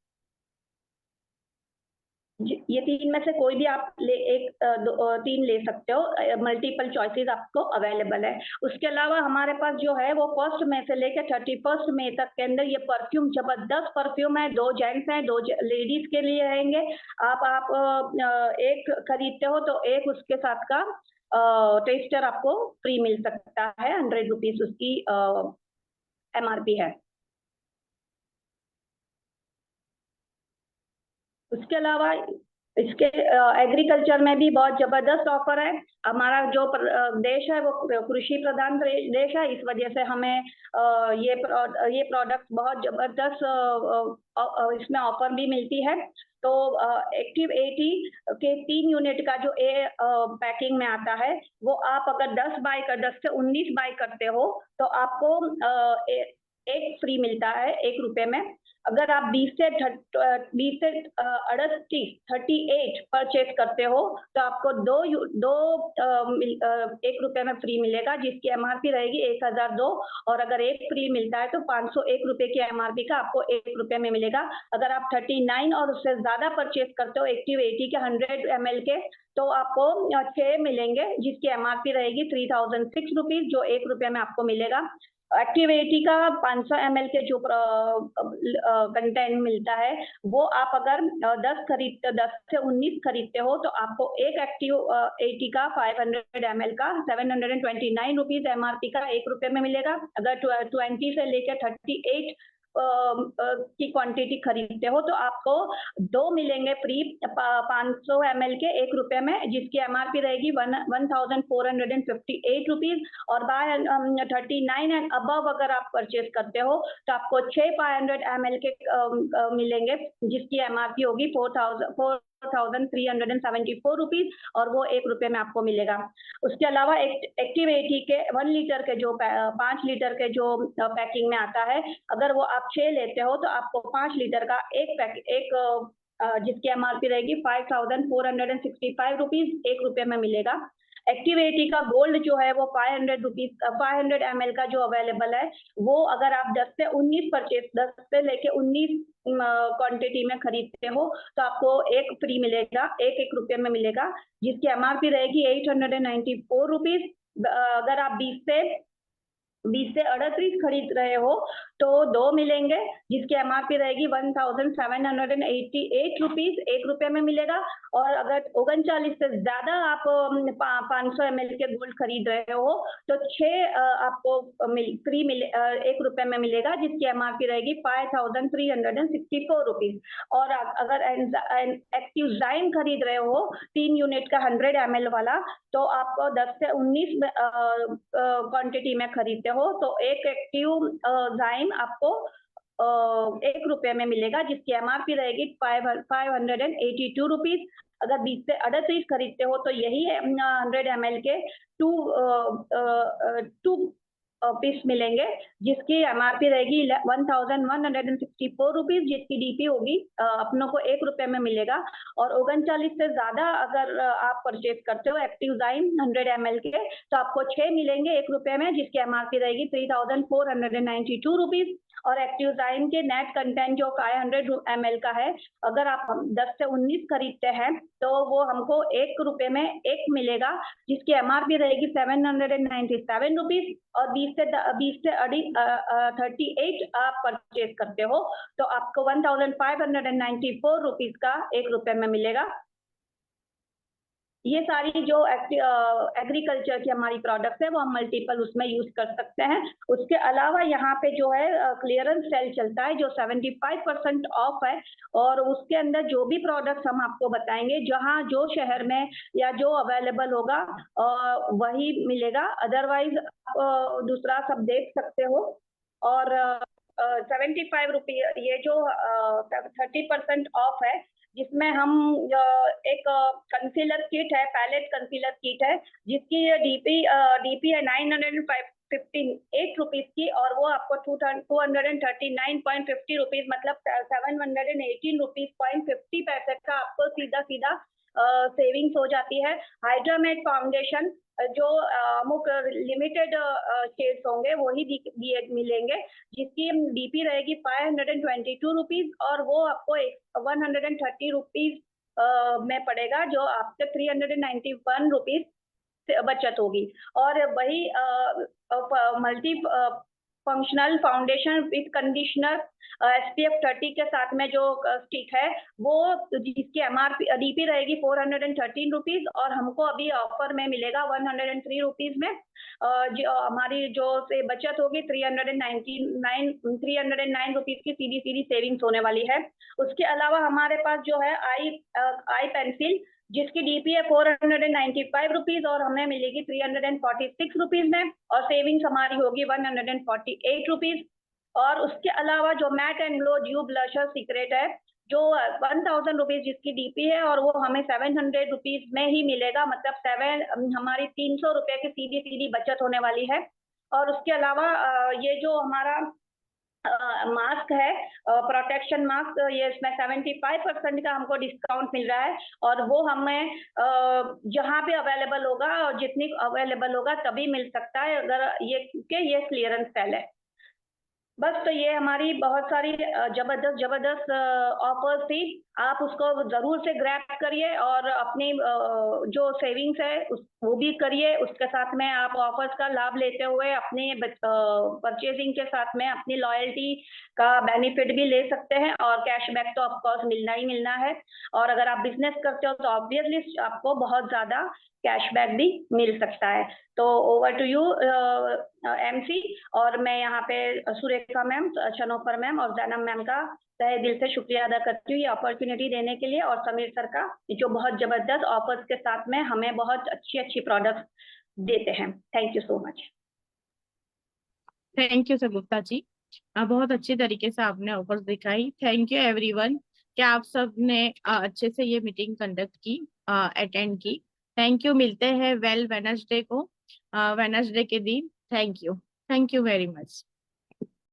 ये 3 में से कोई भी आप 3 ले सकते हो, मल्टीपल चॉइसेस आपको अवेलेबल है। उसके अलावा हमारे पास जो है वो 1 मई से लेकर 31 मई तक के अंदर ये परफ्यूम, जबरदस्त परफ्यूम है, 2 जेंट्स हैं, 2 लेडीज के लिए रहेंगे। आप एक खरीदते हो तो एक उसके साथ का टेस्टर आपको फ्री मिल सकता है। 100 रुपीज उसकी MRP है। उसके अलावा इसके एग्रीकल्चर में भी बहुत जबरदस्त ऑफर है। हमारा जो देश है वो कृषि प्रधान देश है, इस वजह से हमें ये प्रोडक्ट बहुत जबरदस्त इसमें ऑफर भी मिलती है। तो एक्टिव 80 के 3 यूनिट का जो पैकिंग में आता है, वो आप अगर 10 से 19 बाय करते हो तो आपको एक फ्री मिलता है 1 रुपए में। अगर आप 20 से 38 परचेज करते हो तो आपको 1 रुपए में फ्री मिलेगा, जिसकी MRP रहेगी 1002, और अगर एक फ्री मिलता है तो 501 रुपए की MRP का आपको 1 रुपए में मिलेगा। अगर आप 39 और उससे ज्यादा परचेज करते हो एक्टिव 80 के 100 ml के, तो आपको 6 मिलेंगे, जिसकी MRP रहेगी 3006 रुपीज, जो 1 रुपए में आपको मिलेगा। एक्टिव 80 का 500 ml के जो कंटेंट मिलता है, वो आप अगर 10 से 19 खरीदते हो तो आपको एक एक्टिव 80 का 500 ml का 729 रुपीज MRP का 1 रुपए में मिलेगा। अगर 20 से लेकर 38 की क्वांटिटी खरीदते हो तो आपको 2 मिलेंगे फ्री 500 ml के 1 रुपए में, जिसकी MRP रहेगी 1458 रुपीज। और बाय 39 एंड अबव अगर आप परचेज करते हो तो आपको 6 500 ml के मिलेंगे, जिसकी MRP होगी 4374 रुपीज, और वो 1 रुपए में आपको मिलेगा। उसके अलावा एक्टिव 80 के 1 लीटर के जो 5 लीटर के जो पैकिंग में आता है, अगर वो आप 6 लेते हो तो आपको 5 लीटर का जिसकी MRP रहेगी 5465 रुपीज, 1 रुपए में मिलेगा। एक्टिव80 का गोल्ड जो है वो 500 ml का जो अवेलेबल है वो अगर आप 10 से लेके 19 क्वांटिटी में खरीदते हो तो आपको एक फ्री मिलेगा, एक रुपये में मिलेगा, जिसकी MRP रहेगी 894 रुपीज। अगर आप 20 से 38 खरीद रहे हो तो 2 मिलेंगे, जिसकी MRP रहेगी 1788 रुपीज, 1 रुपये में मिलेगा। और अगर 39 से ज्यादा आप 500 ml के गोल्ड खरीद रहे हो तो 6 आपको फ्री 1 रुपये में मिलेगा, जिसकी MRP रहेगी 5364 रुपीज। और अगर एक्टिव जाइम खरीद रहे हो 3 यूनिट का 100 ml वाला तो आपको 10 से 19 क्वांटिटी में खरीदते हो तो एक एक्टिव जाइम आपको 1 रुपये में मिलेगा, जिसकी MRP रहेगी 582 रुपीज। अगर 20 से 38 खरीदते हो तो यही है 100 ml के 2 पीस मिलेंगे, जिसकी MRP रहेगी 1164 रुपीज, जिसकी DP होगी अपनों को 1 रुपये में मिलेगा। और 39 से ज्यादा अगर आप परचेज करते हो एक्टिव जाइम 100 ml के तो आपको 6 मिलेंगे 1 रुपये में, जिसकी MRP रहेगी 3492 रुपीज। और एक्टिव जाइम के नेट कंटेंट जो 500 ml का है, अगर आप 10 से 19 खरीदते हैं तो वो हमको 1 रुपये में 1 मिलेगा, जिसकी MRP रहेगी 797 रुपीज। और 20 से 38 आप परचेज करते हो तो आपको 1594 रुपीज का 1 रुपये में मिलेगा। ये सारी जो एग्रीकल्चर की हमारी प्रोडक्ट्स है वो हम मल्टीपल उसमें यूज कर सकते हैं। उसके अलावा यहाँ पे जो है क्लियरेंस सेल चलता है जो 75% ऑफ है, और उसके अंदर जो भी प्रोडक्ट्स हम आपको बताएंगे जहाँ जो शहर में या जो अवेलेबल होगा वही मिलेगा, अदरवाइज दूसरा सब देख सकते हो। और 75 रुपये ये जो 30% ऑफ है, जिसमें हम एक कंसीलर किट है, पैलेट कंसीलर किट है, जिसकी डीपी है 958 रुपीज की, और वो आपको 239.50 रुपीज मतलब 718 रुपीज 50 पैसे का आपको सीधा सेविंग्स हो जाती है। हाइड्रामेट फाउंडेशन जो अमुक लिमिटेड शेड्स होंगे वही दिए मिलेंगे, जिसकी DP रहेगी 522 रुपीज और वो आपको 130 रुपीज में पड़ेगा, जो आपके 391 रुपीज बचत होगी। और वही multi functional foundation with conditioner SPF 30 के साथ में जो स्टिक है वो, जिसकी DP रहेगी 413 रुपीज और हमको अभी ऑफर में मिलेगा 103 रुपीज में। जो हमारी जो से बचत होगी 309 रुपीज की सीधी सेविंग्स होने वाली है। उसके अलावा हमारे पास जो है आई पेंसिल, जिसकी DP है 495 रुपीज और हमें मिलेगी 346 रुपीज में, और सेविंग्स हमारी होगी 148 रुपीज। और उसके अलावा जो matte and glow dew blusher secret है जो 1000 रुपीज जिसकी DP है और वो हमें 700 रुपीज में ही मिलेगा, मतलब हमारी 300 रुपए की सीधी बचत होने वाली है। और उसके अलावा ये जो हमारा मास्क है प्रोटेक्शन मास्क, ये इसमें 75% का हमको डिस्काउंट मिल रहा है, और वो हमें जहाँ पे अवेलेबल होगा और जितनी अवेलेबल होगा तभी मिल सकता है, अगर ये क्लियरेंस सेल है। बस तो ये हमारी बहुत सारी जबरदस्त ऑफर्स थी, आप उसको जरूर से ग्रैब करिए और अपनी जो सेविंग्स है वो भी करिए, उसके साथ में आप ऑफर्स का लाभ लेते हुए अपने परचेजिंग के साथ में अपनी लॉयल्टी का बेनिफिट भी ले सकते हैं, और कैशबैक तो ऑफकोर्स मिलना ही मिलना है। और अगर आप बिजनेस करते हो तो ऑब्वियसली आपको बहुत ज्यादा कैशबैक भी मिल सकता है। तो ओवर टू यू MC, और मैं यहाँ पे सुरेखा मैम, शनोफर मैम और जैनब मैम का तहे दिल से शुक्रिया अदा करती हूँ ये अपॉर्चुनिटी देने के लिए, और समीर सर का जो बहुत जबरदस्त ऑफर्स के साथ में हमें बहुत अच्छी प्रोडक्ट्स देते हैं। Thank you so much. Thank you sir Gupta ji, बहुत अच्छी तरीके से आपने ऑफर्स दिखाई। थैंक यू एवरीवन कि आप सब ने अच्छे से ये मीटिंग कंडक्ट की, अटेंड की। थैंक यू, मिलते हैं वेडनेसडे को, वेडनेसडे के दिन। Thank you very much.